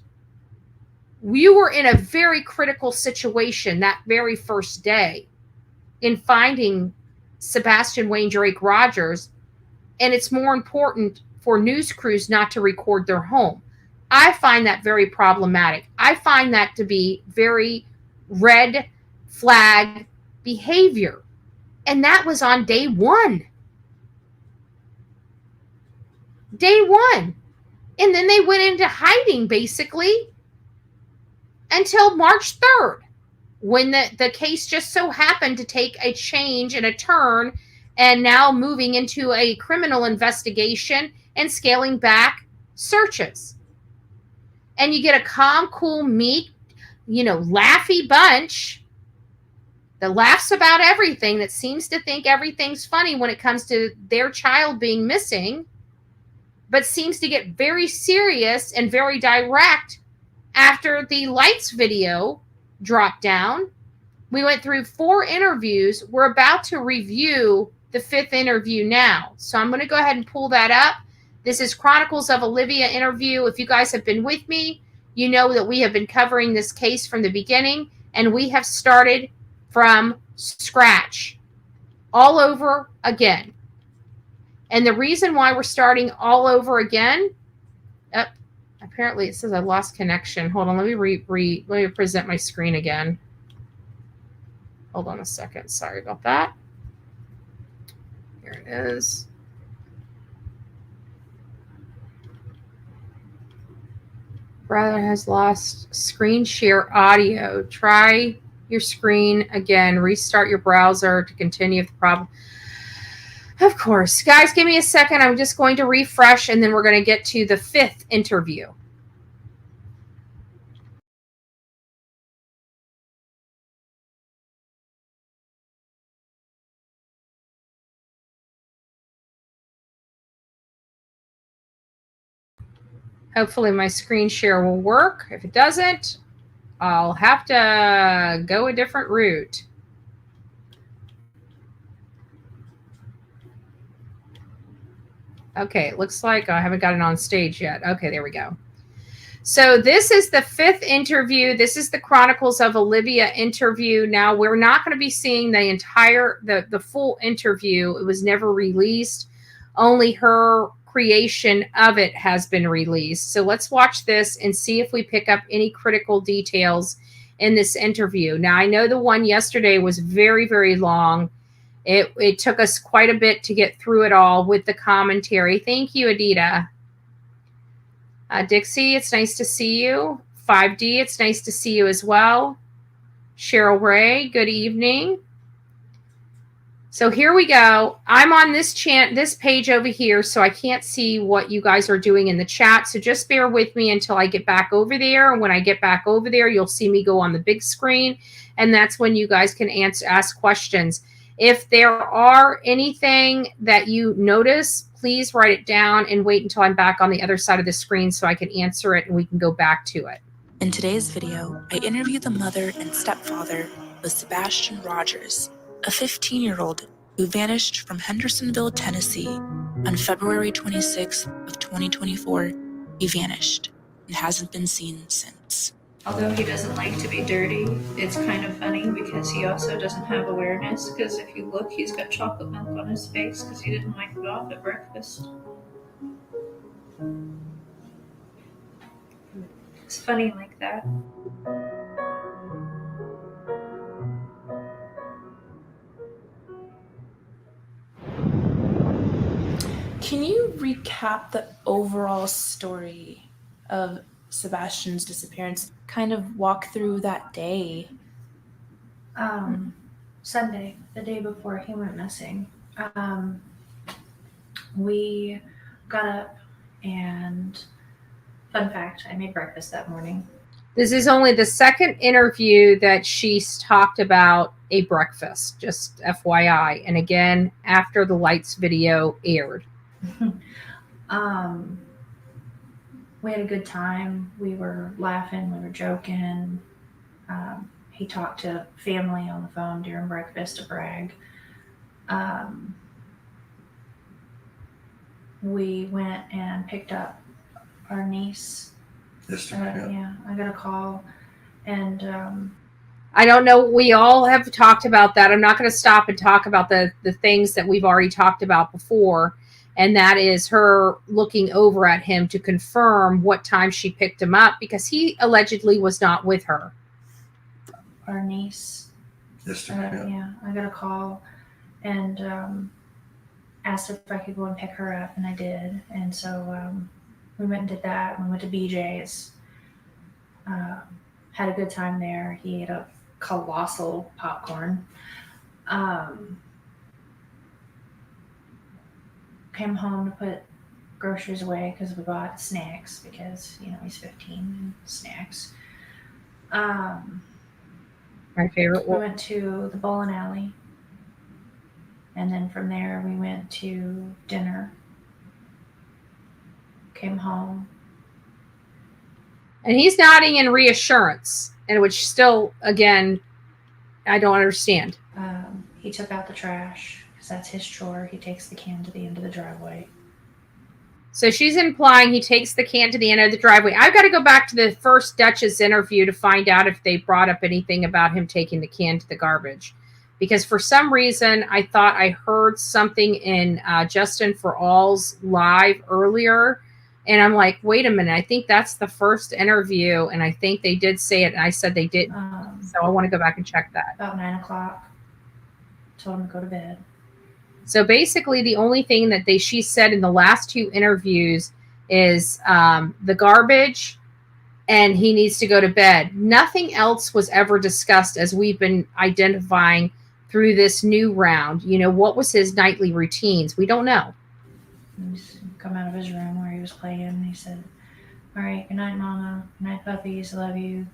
You were in a very critical situation that very first day in finding Sebastian Wayne Drake Rogers, and it's more important for news crews not to record their home. I find that very problematic. I find that to be very red flag behavior. And that was on day one. Day one. And then they went into hiding basically until March 3rd, when the case just so happened to take a change and a turn, and now moving into a criminal investigation and scaling back searches. And you get a calm, cool, meek, laughy bunch that laughs about everything, that seems to think everything's funny when it comes to their child being missing, but seems to get very serious and very direct after the lights video dropped down. We went through 4 interviews. We're about to review the 5th interview now. So I'm going to go ahead and pull that up. This is Chronicles of Olivia interview. If you guys have been with me, you know that we have been covering this case from the beginning, and we have started from scratch all over again. And the reason why we're starting all over again, apparently it says I lost connection. Hold on, let me present my screen again. Hold on a second. Sorry about that. Here it is. Brother has lost screen share audio. Try your screen again. Restart your browser to continue if the problem. Of course. Guys, give me a second. I'm just going to refresh, and then we're going to get to the 5th interview. Hopefully my screen share will work. If it doesn't, I'll have to go a different route. Okay, it looks like I haven't got it on stage yet. Okay, there we go. So this is the 5th interview. This is the Chronicles of Olivia interview. Now, we're not going to be seeing the entire, the full interview. It was never released. Only her creation of it has been released. So let's watch this and see if we pick up any critical details in this interview. Now, I know the one yesterday was very, very long. It took us quite a bit to get through it all with the commentary. Thank you, Adita. Dixie, it's nice to see you. 5D, it's nice to see you as well. Cheryl Ray, good evening. So here we go. I'm on this page over here, so I can't see what you guys are doing in the chat. So just bear with me until I get back over there. And when I get back over there, you'll see me go on the big screen. And that's when you guys can ask questions. If there are anything that you notice, please write it down and wait until I'm back on the other side of the screen so I can answer it and we can go back to it.
In today's video, I interview the mother and stepfather of Sebastian Rogers, a 15-year-old who vanished from Hendersonville, Tennessee on February 26th of 2024. He vanished and hasn't been seen since.
Although he doesn't like to be dirty, it's kind of funny because he also doesn't have awareness, because if you look, he's got chocolate milk on his face because he didn't wipe it off at breakfast. It's funny like that.
Can you recap the overall story of Sebastian's disappearance? Kind of walk through that day.
Sunday, the day before he went missing, we got up and, fun fact, I made breakfast that morning.
This is only the 2nd interview that she's talked about a breakfast, just FYI. And again, after the lights video aired.
We had a good time. We were laughing, we were joking. He talked to family on the phone during breakfast to brag. We went and picked up our niece. Yeah, I got a call, and
I don't know. We all have talked about that. I'm not going to stop and talk about the things that we've already talked about before, and that is her looking over at him to confirm what time she picked him up, because he allegedly was not with her.
Our niece. Yeah, I got a call and asked if I could go and pick her up, and I did. And so we went and did that. We went to BJ's. Had a good time there. He ate a colossal popcorn. Came home to put groceries away because we bought snacks because, he's 15 and snacks.
My favorite one.
We went to the bowling alley. And then from there, we went to dinner. Came home.
And he's nodding in reassurance, and which still, again, I don't understand.
He took out the trash because that's his chore. He takes the can to the end of the driveway.
So she's implying he takes the can to the end of the driveway. I've got to go back to the first Duchess interview to find out if they brought up anything about him taking the can to the garbage. Because for some reason, I thought I heard something in Justin for All's live earlier. And I'm like, wait a minute. I think that's the first interview. And I think they did say it. And I said they did. So I want to go back and check that.
About 9 o'clock. Told him to go to bed.
So basically, the only thing that she said in the last 2 interviews is the garbage and he needs to go to bed. Nothing else was ever discussed as we've been identifying through this new round. You know, what was his nightly routines? We don't know.
He's come out of his room where he was playing and he said, all right, good night, Mama. Good night, puppies. Love you.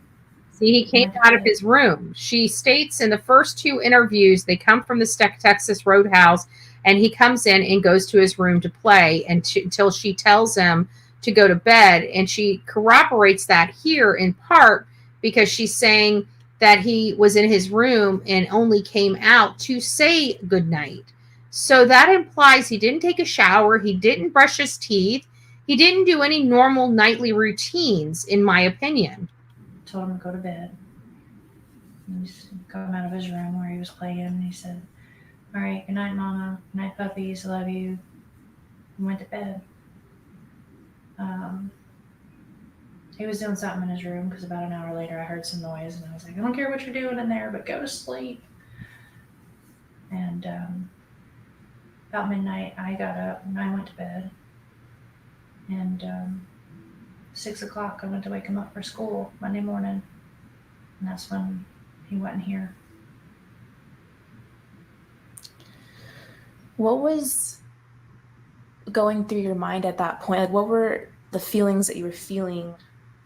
See, he came out of his room. She states in the first 2 interviews, they come from the Texas Roadhouse, and he comes in and goes to his room to play until she tells him to go to bed. And she corroborates that here in part because she's saying that he was in his room and only came out to say goodnight. So that implies he didn't take a shower. He didn't brush his teeth. He didn't do any normal nightly routines, in my opinion.
Told him to go to bed. He's come out of his room where he was playing and he said, all right, good night, Mama. Good night, puppies. Love you. And went to bed. He was doing something in his room because about an hour later I heard some noise and I was like, I don't care what you're doing in there, but go to sleep. And about midnight I got up and I went to bed. And 6 o'clock I went to wake him up for school Monday morning. And that's when he went in here.
What was going through your mind at that point? Like, what were the feelings that you were feeling?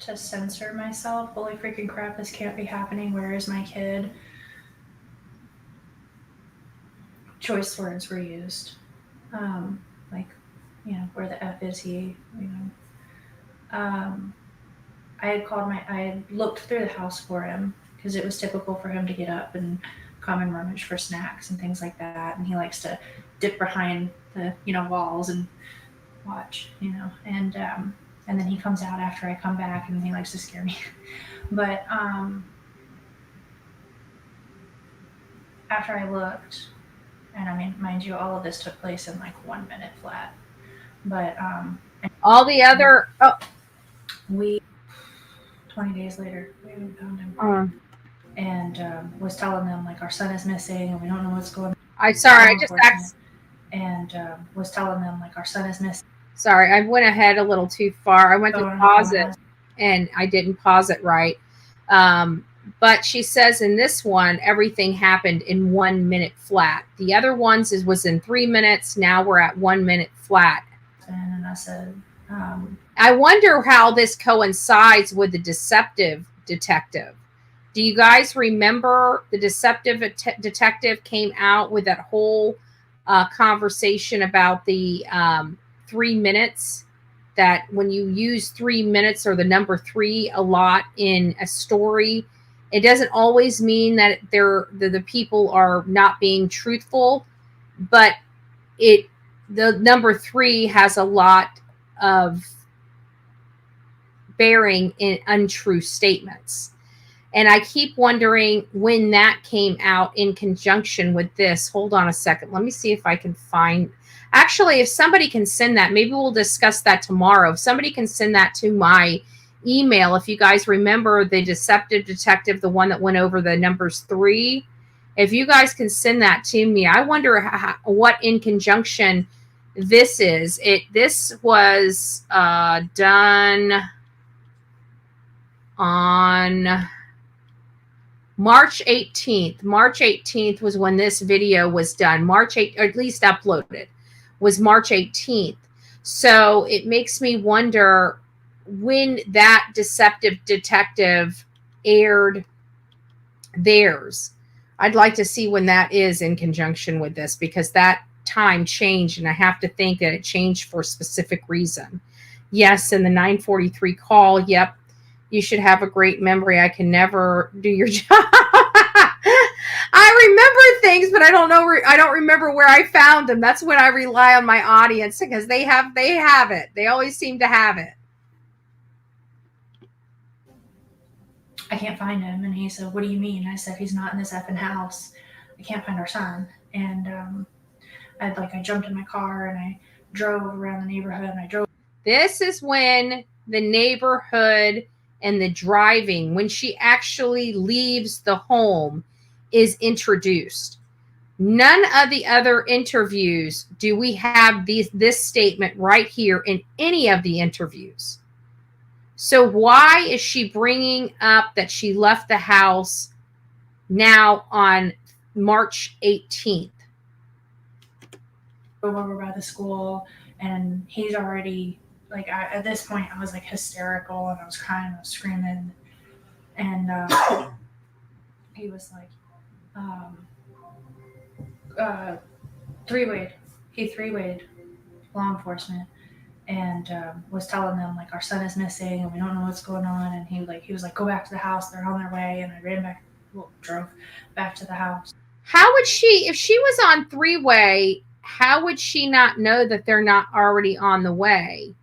To censor myself. Holy freaking crap, this can't be happening. Where is my kid? Choice words were used. Like, you know, where the F is he? You know. I had looked through the house for him because it was typical for him to get up and come and rummage for snacks and things like that. And he likes to dip behind the, you know, walls and watch, you know, and then he comes out after I come back and he likes to scare me. But after I looked, and I mean, mind you, all of this took place in like 1 minute flat. But
all the other
20 days later, we haven't found him. And was telling them like our son is missing and we don't know what's going on.
I just asked.
And was telling them like our son is missing.
Sorry, I went ahead a little too far. I went to pause it and I didn't pause it right. But she says in this one, everything happened in 1 minute flat. The other ones was in 3 minutes. Now we're at 1 minute flat.
And I said,
I wonder how this coincides with the deceptive detective. Do you guys remember the deceptive detective came out with that whole conversation about the 3 minutes, that when you use 3 minutes or the number 3 a lot in a story, it doesn't always mean that the people are not being truthful, but the number 3 has a lot of bearing in untrue statements. And I keep wondering when that came out in conjunction with this. Hold on a second. Let me see if I can find. Actually, if somebody can send that, maybe we'll discuss that tomorrow. If somebody can send that to my email, if you guys remember the deceptive detective, the one that went over the numbers 3, if you guys can send that to me, I wonder what in conjunction this is. This was done on March 18th. March 18th was when this video was done. March 8th, or at least uploaded, was March 18th. So it makes me wonder when that deceptive detective aired theirs. I'd like to see when that is in conjunction with this, because that time changed, and I have to think that it changed for a specific reason. Yes, in the 943 call, yep, you should have a great memory. I can never do your job. I remember things, but I don't know. I don't remember where I found them. That's when I rely on my audience because they have it. They always seem to have it.
I can't find him. And he said, what do you mean? I said, he's not in this effing house. I can't find our son. And I jumped in my car and I drove around the neighborhood and I drove.
This is when the neighborhood and the driving, when she actually leaves the home, is introduced. None of the other interviews do we have this statement right here in any of the interviews. So why is she bringing up that she left the house now on March 18th?
Over by the school, and he's already at this point I was like hysterical and I was crying, I was screaming, and he was like three-wayed law enforcement and was telling them like our son is missing and we don't know what's going on, and he was like, go back to the house, they're on their way. And I drove back to the house.
How would she, if she was on three-way, how would she not know that they're not already on the way?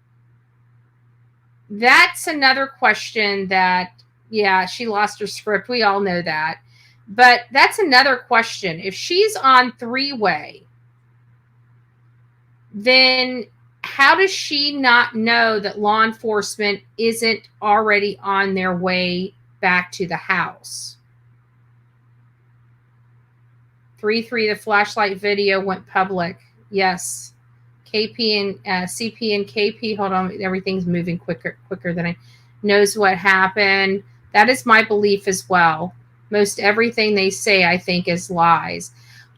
That's another question that, yeah, she lost her script. We all know that. But that's another question. If she's on three-way, then how does she not know that law enforcement isn't already on their way back to the house? 3-3, the flashlight video went public. Yes. KP and CP and KP, hold on, everything's moving quicker than I knows what happened. That is my belief as well. Most everything they say, I think, is lies.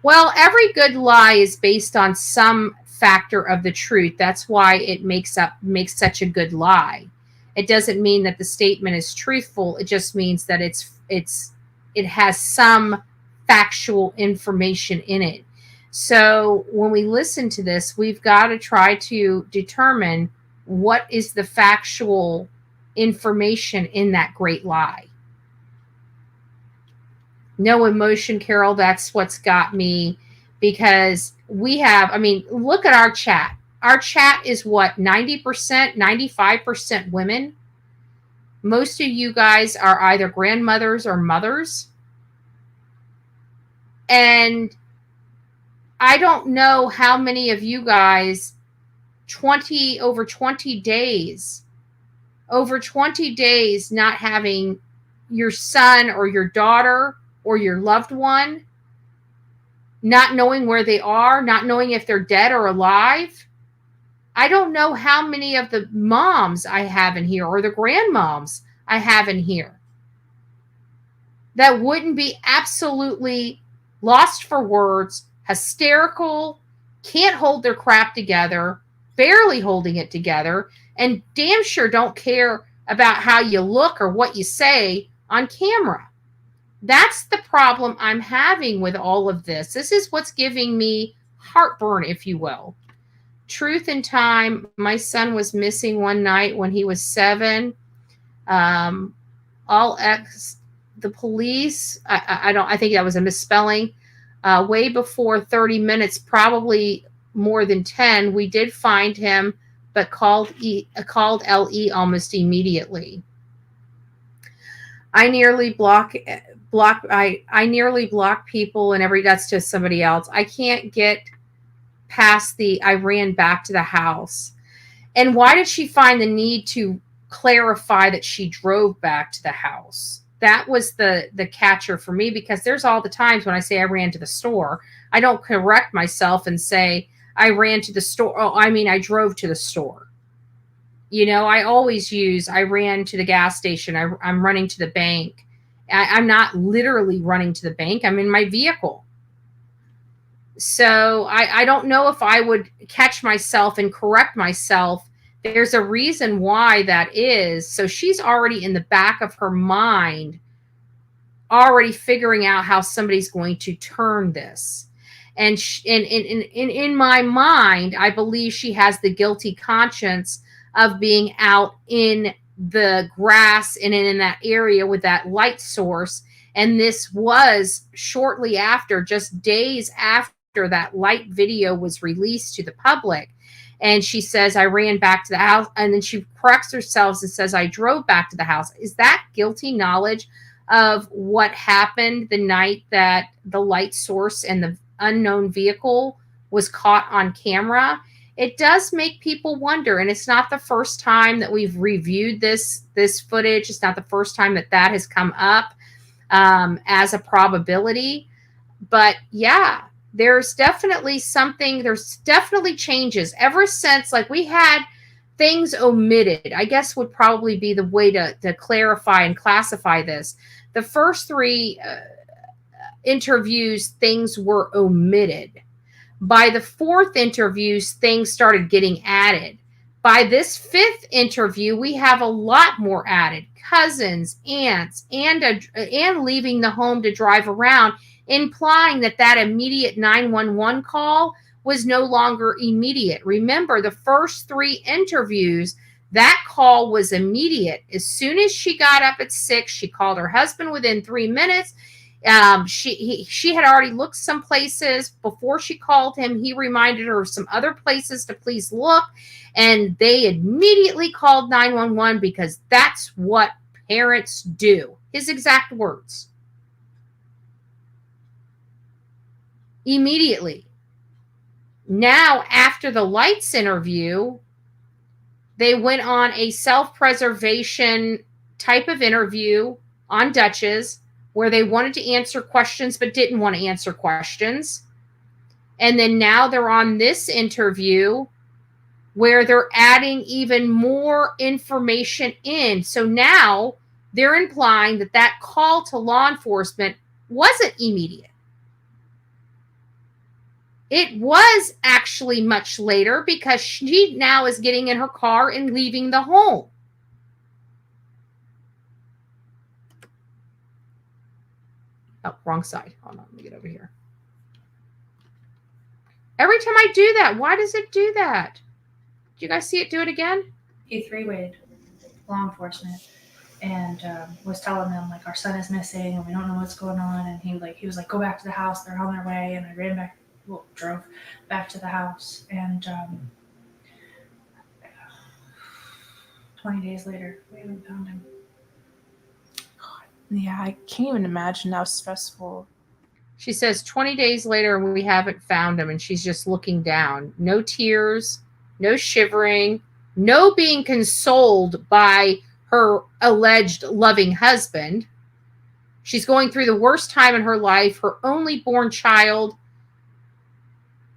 Well, every good lie is based on some factor of the truth. That's why it makes such a good lie. It doesn't mean that the statement is truthful. It just means that it has some factual information in it. So when we listen to this, we've got to try to determine what is the factual information in that great lie. No emotion, Carol. That's what's got me, because we have, I mean, look at our chat. Our chat is what, 90%, 95% women. Most of you guys are either grandmothers or mothers. And I don't know how many of you guys, over 20 days not having your son or your daughter or your loved one, not knowing where they are, not knowing if they're dead or alive. I don't know how many of the moms I have in here or the grandmoms I have in here that wouldn't be absolutely lost for words, hysterical, can't hold their crap together, barely holding it together, and damn sure don't care about how you look or what you say on camera. That's the problem I'm having with all of this. This is what's giving me heartburn, if you will. Truth in time. My son was missing one night when he was 7. The police, I think that was a misspelling. Way before 30 minutes, probably more than 10, we did find him, but called LE almost immediately. I nearly block people and that's just somebody else. I can't get past I ran back to the house. And why did she find the need to clarify that she drove back to the house? That was the catcher for me, because there's all the times when I say I ran to the store, I don't correct myself and say I ran to the store. Oh, I mean, I drove to the store. You know, I always use, I ran to the gas station. I'm running to the bank. I'm not literally running to the bank. I'm in my vehicle. So I don't know if I would catch myself and correct myself. There's a reason why that is. So she's already in the back of her mind, already figuring out how somebody's going to turn this. And in my mind, I believe she has the guilty conscience of being out in the grass and in that area with that light source And this was shortly after, just days after that light video was released to the public. And she says, I ran back to the house. And then she corrects herself and says, I drove back to the house. Is that guilty knowledge of what happened the night that the light source and the unknown vehicle was caught on camera? It does make people wonder. And it's not the first time that we've reviewed this footage. It's not the first time that has come up as a probability. But yeah, there's definitely changes ever since, like, we had things omitted, I guess would probably be the way to clarify and classify this. The first 3 interviews, things were omitted. By the 4th interviews, things started getting added. By this 5th interview, we have a lot more added. Cousins, aunts, and leaving the home to drive around, implying that immediate 911 call was no longer immediate. Remember, the first 3 interviews, that call was immediate. As soon as she got up at 6, she called her husband within 3 minutes. She had already looked some places before she called him. He reminded her of some other places to please look, and they immediately called 911 because that's what parents do. His exact words. Immediately. Now, after the lights interview, they went on a self-preservation type of interview on Dutch's, where they wanted to answer questions but didn't want to answer questions. And then now they're on this interview where they're adding even more information in. So now they're implying that call to law enforcement wasn't immediate. It was actually much later because she now is getting in her car and leaving the home. Oh, wrong side. Hold on, let me get over here. Every time I do that, why does it do that? Did you guys see it do it again?
He 3-wayed law enforcement and was telling them, like, our son is missing and we don't know what's going on. And he was like, go back to the house. They're on their way. And I drove back to the house. And 20 days later, we haven't found him.
Yeah, I can't even imagine how stressful.
She says 20 days later, we haven't found him, and she's just looking down. No tears, no shivering, no being consoled by her alleged loving husband. She's going through the worst time in her life. Her only born child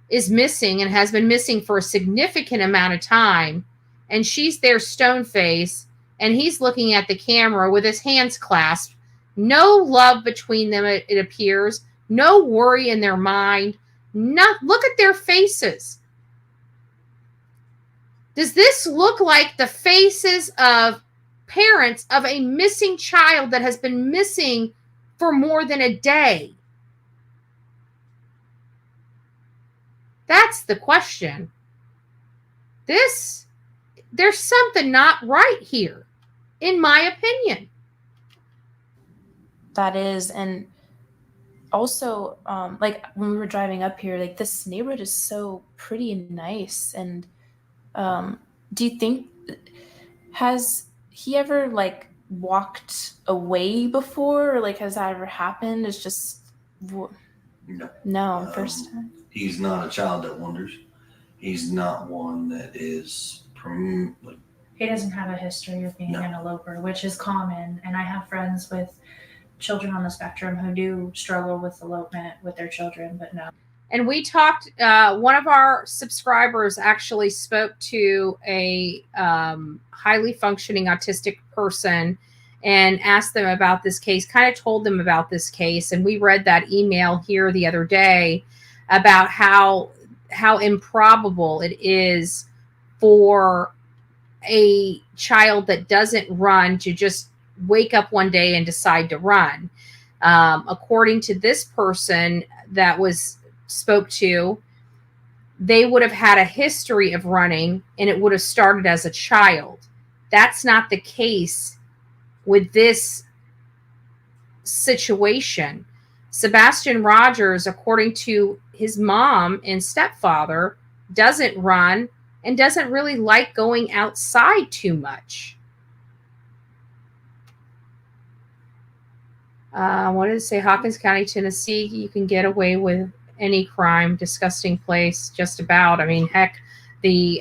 is missing and has been missing for a significant amount of time, and she's there stone-faced, and he's looking at the camera with his hands clasped. No love between them, it appears. No worry in their mind. Look at their faces. Does this look like the faces of parents of a missing child that has been missing for more than a day? That's the question. There's something not right here, in my opinion.
That is, and also, like, when we were driving up here, like, this neighborhood is so pretty and nice. And do you think, has he ever, like, walked away before, or, like, has that ever happened? It's just no, first time.
He's not a child that wanders. He's not one that is
he doesn't have a history of being an eloper, which is common. And I have friends with children on the spectrum who do struggle with elopement with their children, but no.
And we talked, one of our subscribers actually spoke to a highly functioning autistic person and asked them about this case, kind of told them about this case. And we read that email here the other day about how improbable it is for a child that doesn't run to just wake up one day and decide to run. According to this person that was spoke to, they would have had a history of running and it would have started as a child. That's not the case with this situation. Sebastian Rogers, according to his mom and stepfather, doesn't run and doesn't really like going outside too much. What did it say? Hopkins County, Tennessee, you can get away with any crime. Disgusting place, just about. I mean, heck, the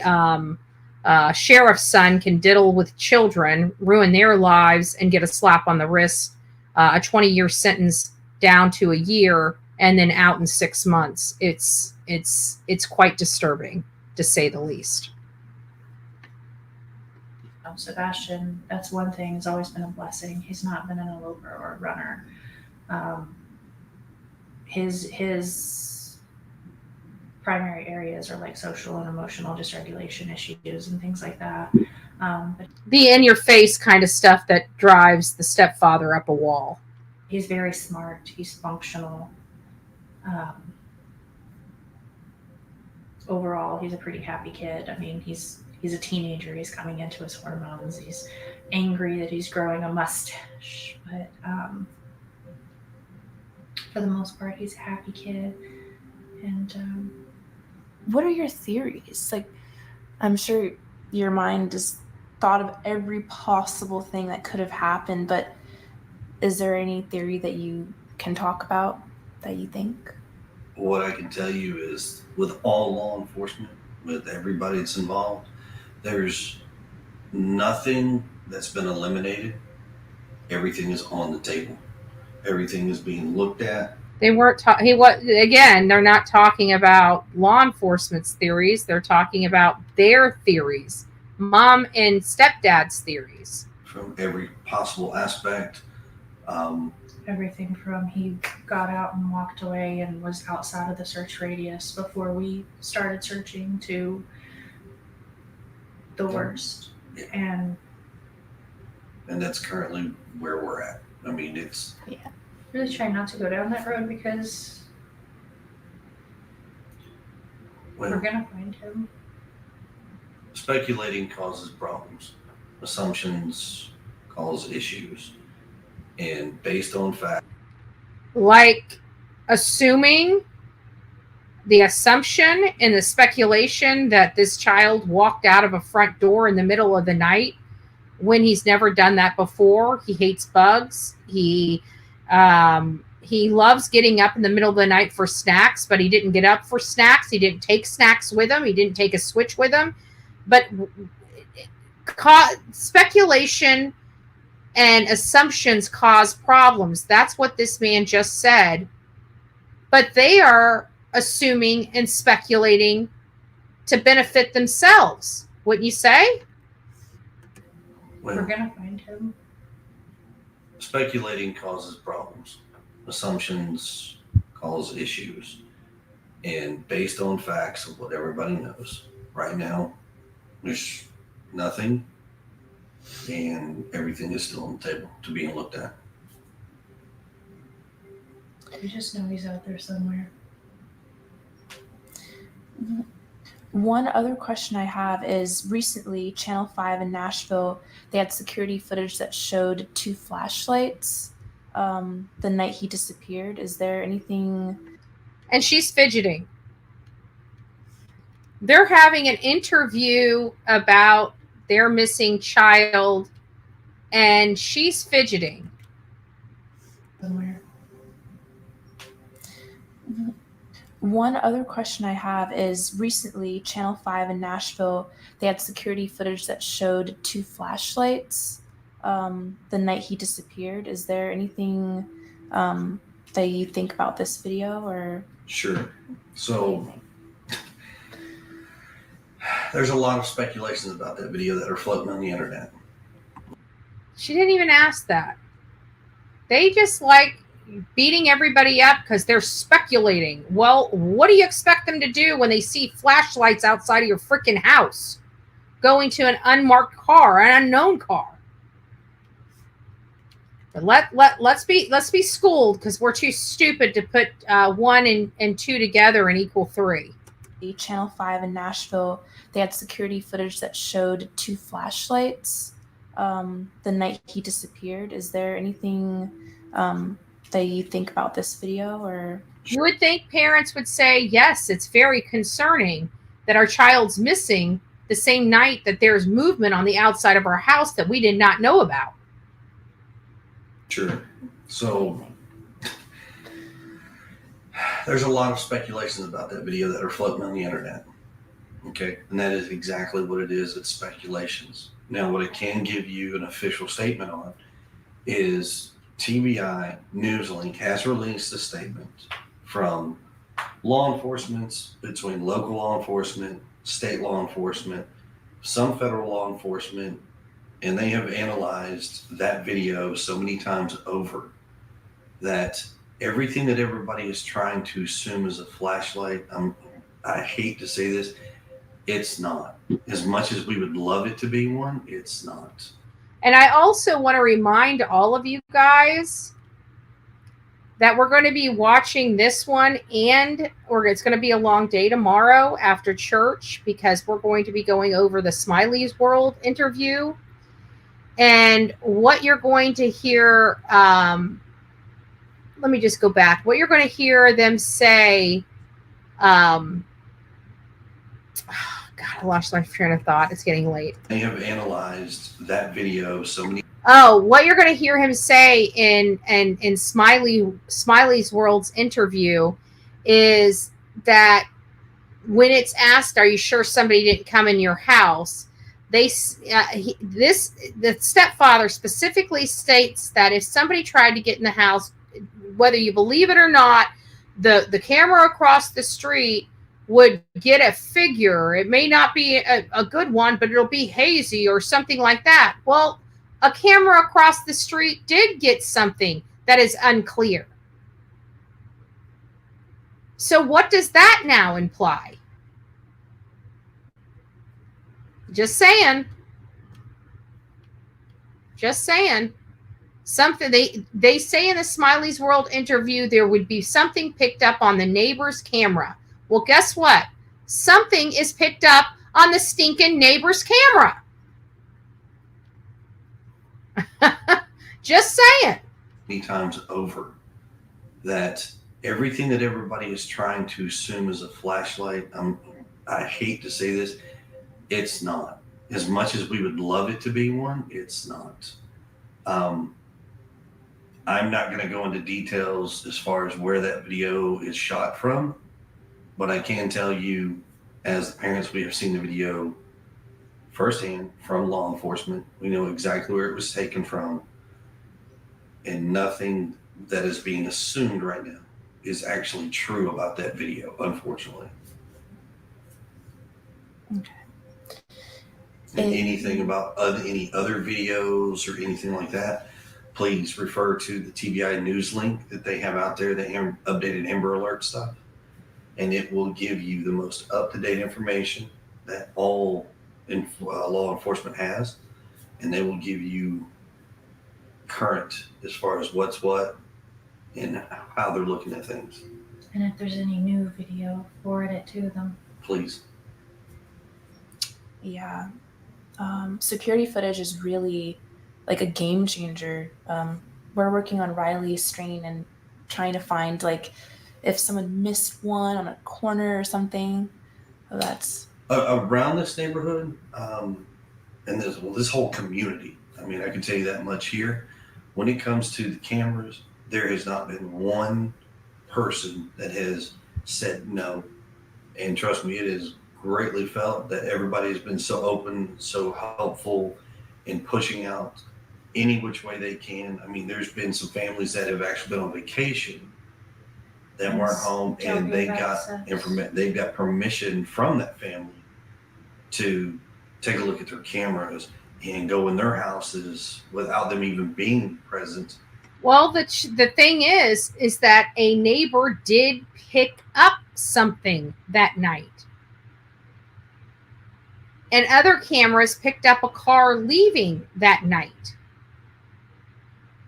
sheriff's son can diddle with children, ruin their lives, and get a slap on the wrist, a 20-year sentence down to a year, and then out in 6 months. It's quite disturbing, to say the least.
Sebastian, that's one thing, has always been a blessing. He's not been an eloper or a runner. His primary areas are like social and emotional dysregulation issues and things like that. But
the in-your-face kind of stuff that drives the stepfather up a wall.
He's very smart. He's functional. Overall, he's a pretty happy kid. I mean, he's a teenager. He's coming into his hormones. He's angry that he's growing a mustache. But for the most part, he's a happy kid. And
what are your theories? Like, I'm sure your mind just thought of every possible thing that could have happened, but is there any theory that you can talk about that you think?
What I can tell you is, with all law enforcement, with everybody that's involved, there's nothing that's been eliminated. Everything is on the table. Everything is being looked at.
They weren't again, they're not talking about law enforcement's theories. They're talking about their theories. Mom and stepdad's theories.
From every possible aspect.
Everything from he got out and walked away and was outside of the search radius before we started searching to the worst.
Yeah.
And
that's currently where we're at. I mean, it's...
Yeah. Really try not to go down that road because we're going to find him.
Speculating causes problems. Assumptions cause issues. And based on fact.
Like assuming the assumption and the speculation that this child walked out of a front door in the middle of the night when he's never done that before. He hates bugs. He loves getting up in the middle of the night for snacks, but he didn't get up for snacks. He didn't take snacks with him. He didn't take a switch with him. But speculation and assumptions cause problems. That's what this man just said. But they are assuming and speculating to benefit themselves. Wouldn't you say?
We're going to find him.
Speculating causes problems. Assumptions cause issues. And based on facts of what everybody knows, right now, there's nothing, and everything is still on the table to being looked at.
We just know he's out there somewhere.
One other question I have is, recently Channel 5 in Nashville, they had security footage that showed 2 flashlights the night he disappeared. Is there anything?
And she's fidgeting. They're having an interview about their missing child, and she's fidgeting.
Somewhere.
One other question I have is, recently Channel 5 in Nashville, they had security footage that showed 2 flashlights the night he disappeared. Is there anything that you think about this video? Or
Sure. So there's a lot of speculations about that video that are floating on the internet.
She didn't even ask that. They just like beating everybody up because they're speculating. Well, what do you expect them to do when they see flashlights outside of your freaking house going to an unmarked car, an unknown car? But let's be schooled, because we're too stupid to put 1 and 2 together and equal 3.
Channel 5 in Nashville, they had security footage that showed 2 flashlights the night he disappeared. Is there anything that you think about this video? Or
you would think parents would say, yes, it's very concerning that our child's missing the same night that there's movement on the outside of our house that we did not know about.
Sure. So there's a lot of speculations about that video that are floating on the internet. Okay. And that is exactly what it is. It's speculations. Now, what it can give you an official statement on is TBI Newslink has released a statement from law enforcement, between local law enforcement, state law enforcement, some federal law enforcement, and they have analyzed that video so many times over that everything that everybody is trying to assume is a flashlight, I hate to say this, it's not. As much as we would love it to be one, it's not.
And I also want to remind all of you guys that we're going to be watching this one, or it's going to be a long day tomorrow after church because we're going to be going over the Smiley's World interview. And what you're going to hear, let me just go back. What you're going to hear them say, God, I lost my train of thought. It's getting late.
They have analyzed that video so many.
Oh, what you're going to hear him say in Smiley's World's interview is that when it's asked, "Are you sure somebody didn't come in your house?" The stepfather specifically states that if somebody tried to get in the house, whether you believe it or not, the camera across the street would get a figure. It may not be a good one, but it'll be hazy or something like that. Well, a camera across the street did get something that is unclear. So what does that now imply? Just saying. Just saying. Something they say in the Smiley's World interview there would be something picked up on the neighbor's camera. Well, guess what? Something is picked up on the stinking neighbor's camera. Just saying.
Many times over that everything that everybody is trying to assume is a flashlight, I hate to say this, it's not. As much as we would love it to be one, it's not. I'm not going to go into details as far as where that video is shot from, but I can tell you, as the parents, we have seen the video firsthand from law enforcement. We know exactly where it was taken from, and nothing that is being assumed right now is actually true about that video, unfortunately.
okay.
And anything about any other videos or anything like that, please refer to the TBI news link that they have out there, the updated Amber Alert stuff. And it will give you the most up-to-date information that all law enforcement has. And they will give you current as far as what's what and how they're looking at things.
And if there's any new video, forward it to them.
Please.
Yeah. Security footage is really like a game changer. We're working on Riley's strain and trying to find like if someone missed one on a corner or something. That's
around this neighborhood, and this whole community. I mean, I can tell you that much here. When it comes to the cameras, there has not been one person that has said no. And trust me, it is greatly felt that everybody has been so open, so helpful in pushing out any which way they can. I mean, there's been some families that have actually been on vacation that weren't home, and they got permission from that family to take a look at their cameras and go in their houses without them even being present.
Well, the thing is that a neighbor did pick up something that night. And other cameras picked up a car leaving that night.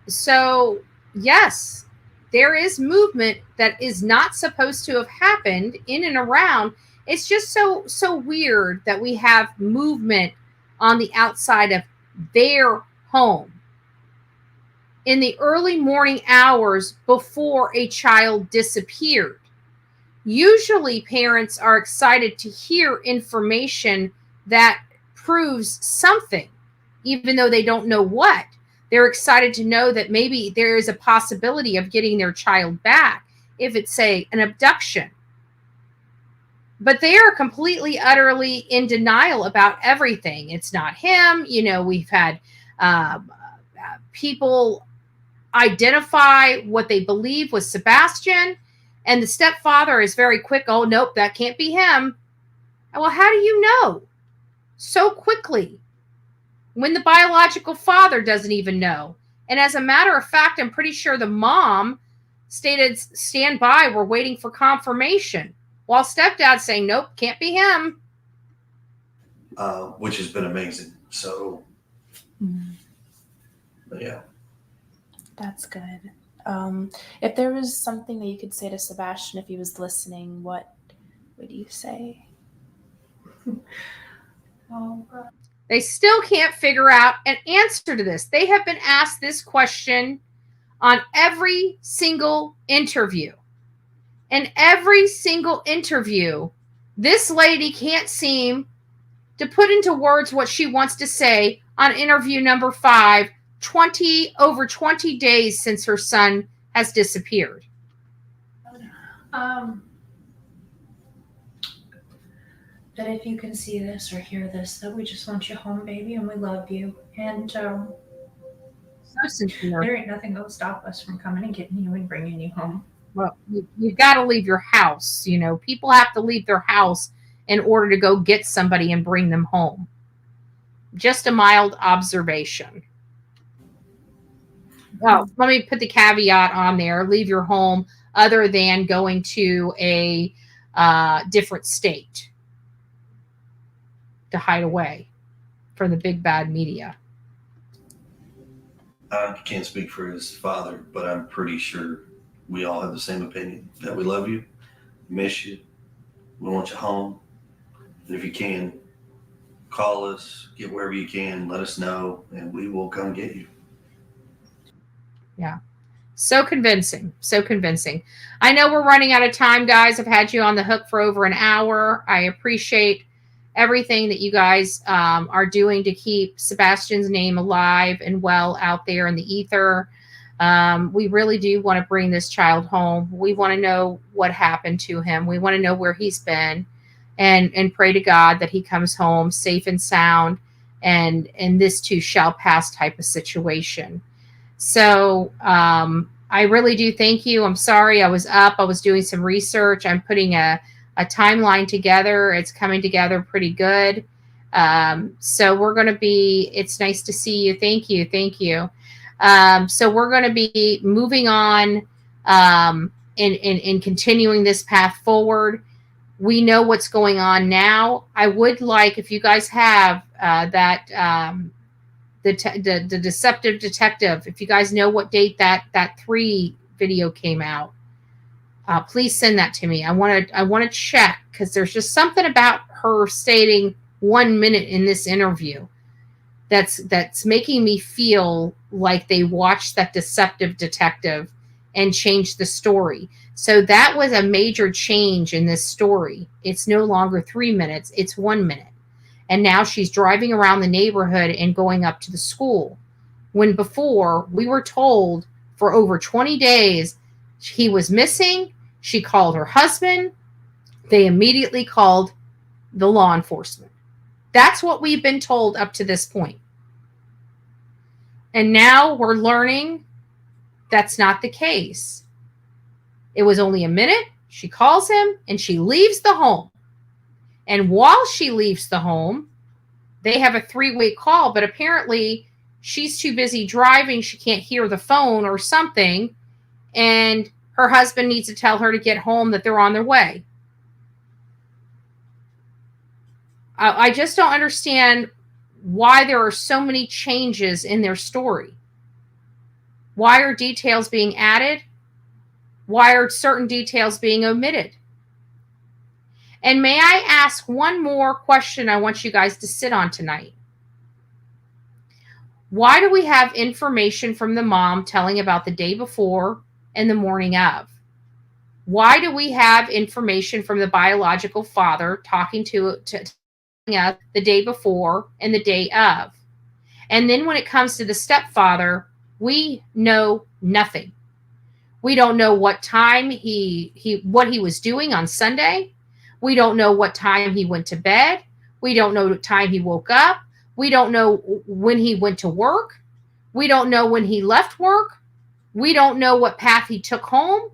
So, yes, there is movement that is not supposed to have happened in and around. It's just so weird that we have movement on the outside of their home. in the early morning hours before a child disappeared. Usually parents are excited to hear information that proves something, even though they don't know what. They're excited to know that maybe there is a possibility of getting their child back if it's, say, an abduction. But they are completely, utterly in denial about everything. It's not him. You know, we've had people identify what they believe was Sebastian, and the stepfather is very quick. Oh, nope, that can't be him. Well, how do you know so quickly when the biological father doesn't even know? And as a matter of fact, I'm pretty sure the mom stated, stand by, we're waiting for confirmation, while stepdad's saying, nope, can't be him.
Which has been amazing. So, yeah.
That's good. If there was something that you could say to Sebastian if he was listening, what would you say?
They still can't figure out an answer to this. They have been asked this question on every single interview. And every single interview, this lady can't seem to put into words what she wants to say on interview number 5, over 20 days since her son has disappeared.
That if you can see this or hear this, that we just want you home, baby, and we love you. And
So sincere.
there ain't nothing that'll stop us from coming and getting you and bringing you home.
Well, you've got to leave your house. You know, people have to leave their house in order to go get somebody and bring them home. Just a mild observation. Oh, let me put the caveat on there. Leave your home other than going to a different state to hide away from the big bad media.
I can't speak for his father, but I'm pretty sure we all have the same opinion, that we love you, miss you, we want you home. And if you can, call us, get wherever you can, let us know, and we will come get you.
Yeah. So convincing. So convincing. I know we're running out of time, guys. I've had you on the hook for over an hour. I appreciate everything that you guys are doing to keep Sebastian's name alive and well out there in the ether. We really do want to bring this child home. We want to know what happened to him. We want to know where he's been, and pray to God that he comes home safe and sound, and this too shall pass type of situation. So I really do thank you. I'm sorry I was up. I was doing some research. I'm putting a timeline together. It's coming together pretty good. So we're going to be, it's nice to see you. Thank you. Thank you. So we're going to be moving on in continuing this path forward. We know what's going on now. I would like, if you guys have the deceptive detective, if you guys know what date that 3 video came out, please send that to me. I want to check, because there's just something about her stating 1 minute in this interview that's making me feel like they watched that deceptive detective and changed the story. So that was a major change in this story. It's no longer 3 minutes, it's 1 minute. And now she's driving around the neighborhood and going up to the school. When before we were told for over 20 days he was missing. She called her husband. They immediately called the law enforcement. That's what we've been told up to this point. And now we're learning that's not the case. It was only a minute. She calls him and she leaves the home. And while she leaves the home, they have a 3-way call, but apparently she's too busy driving. She can't hear the phone or something. And her husband needs to tell her to get home, that they're on their way. I just don't understand why there are so many changes in their story. Why are details being added? Why are certain details being omitted? And may I ask one more question I want you guys to sit on tonight? Why do we have information from the mom telling about the day before and the morning of? Why do we have information from the biological father talking to us the day before and the day of? And then when it comes to the stepfather, we know nothing. We don't know what time what he was doing on Sunday. We don't know what time he went to bed. We don't know what time he woke up. We don't know when he went to work. We don't know when he left work. We don't know what path he took home.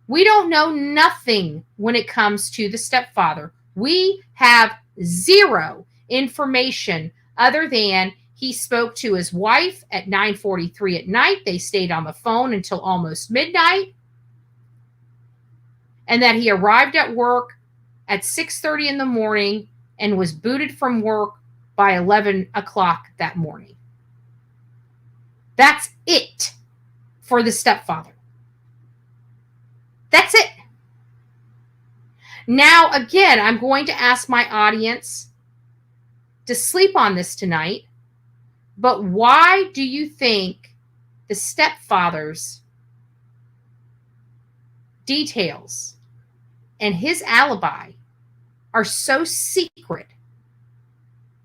We don't know nothing when it comes to the stepfather. We have zero information other than he spoke to his wife at 9:43 at night. They stayed on the phone until almost midnight. And that he arrived at work at 6:30 in the morning and was booted from work by 11 o'clock that morning. That's it for the stepfather. That's it. Now, again, I'm going to ask my audience to sleep on this tonight. But why do you think the stepfather's details and his alibi are so secret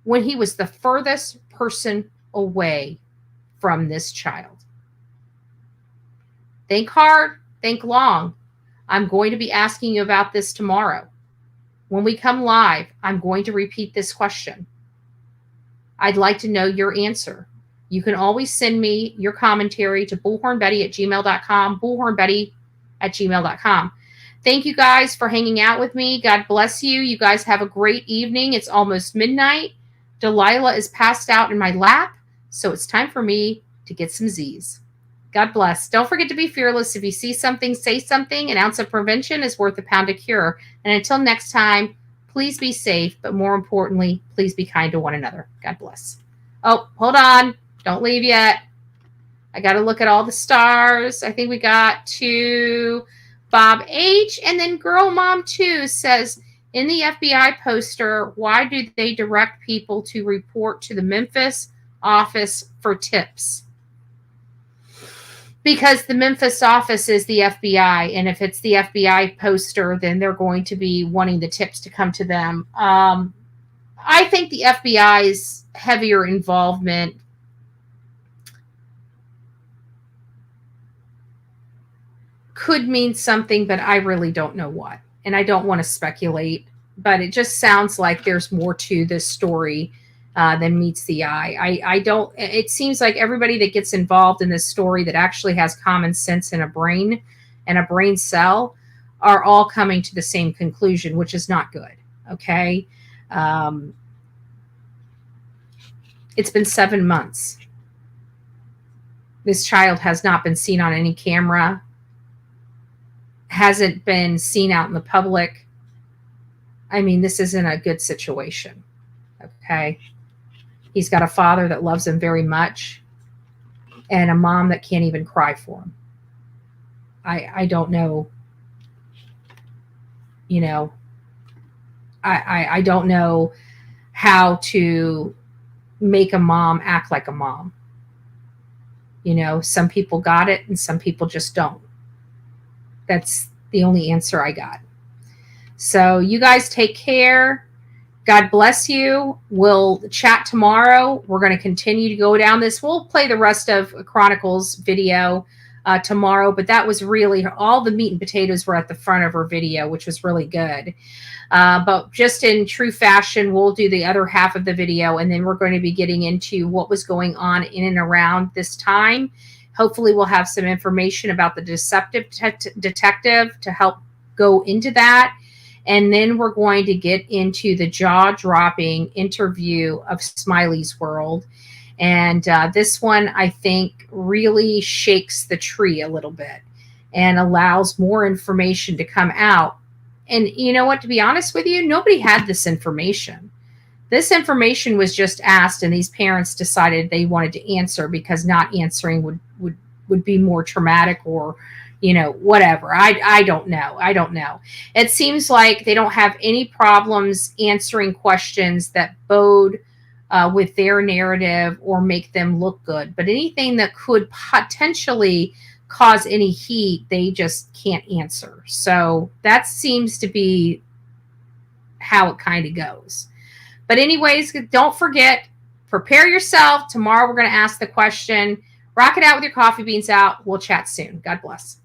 when he was the furthest person away from this child? Think hard, think long. I'm going to be asking you about this tomorrow. When we come live, I'm going to repeat this question. I'd like to know your answer. You can always send me your commentary to bullhornbetty@gmail.com, bullhornbetty@gmail.com. Thank you guys for hanging out with me. God bless you. You guys have a great evening. It's almost midnight. Delilah is passed out in my lap, so it's time for me to get some Z's. God bless. Don't forget to be fearless. If you see something, say something. An ounce of prevention is worth a pound of cure. And until next time, please be safe, but more importantly, please be kind to one another. God bless. Oh, hold on. Don't leave yet. I got to look at all the stars. I think we got to Bob H. And then Girl Mom 2 says, in the FBI poster, why do they direct people to report to the Memphis office for tips? Because the Memphis office is the FBI, and if it's the FBI poster, then they're going to be wanting the tips to come to them. I think the FBI's heavier involvement could mean something, but I really don't know what. And I don't want to speculate, but it just sounds like there's more to this story than meets the eye. It seems like everybody that gets involved in this story that actually has common sense and a brain cell are all coming to the same conclusion, which is not good. Okay. It's been 7 months. This child has not been seen on any camera, hasn't been seen out in the public. I mean, this isn't a good situation. Okay. He's got a father that loves him very much and a mom that can't even cry for him. I don't know, you know, I don't know how to make a mom act like a mom. You know, some people got it and some people just don't. That's the only answer I got. So you guys take care. God bless you. We'll chat tomorrow. We're going to continue to go down this. We'll play the rest of Chronicles video tomorrow, but that was really all the meat and potatoes were at the front of her video, which was really good. But just in true fashion, we'll do the other half of the video, and then we're going to be getting into what was going on in and around this time. Hopefully we'll have some information about the deceptive detective to help go into that. And then we're going to get into the jaw-dropping interview of Smiley's World. And this one, I think, really shakes the tree a little bit and allows more information to come out. And you know what? To be honest with you, nobody had this information. This information was just asked, and these parents decided they wanted to answer because not answering would be more traumatic or, you know, whatever. I don't know. I don't know. It seems like they don't have any problems answering questions that bode with their narrative or make them look good. But anything that could potentially cause any heat, they just can't answer. So that seems to be how it kind of goes. But anyways, don't forget, prepare yourself. Tomorrow we're going to ask the question. Rock it out with your coffee beans out. We'll chat soon. God bless.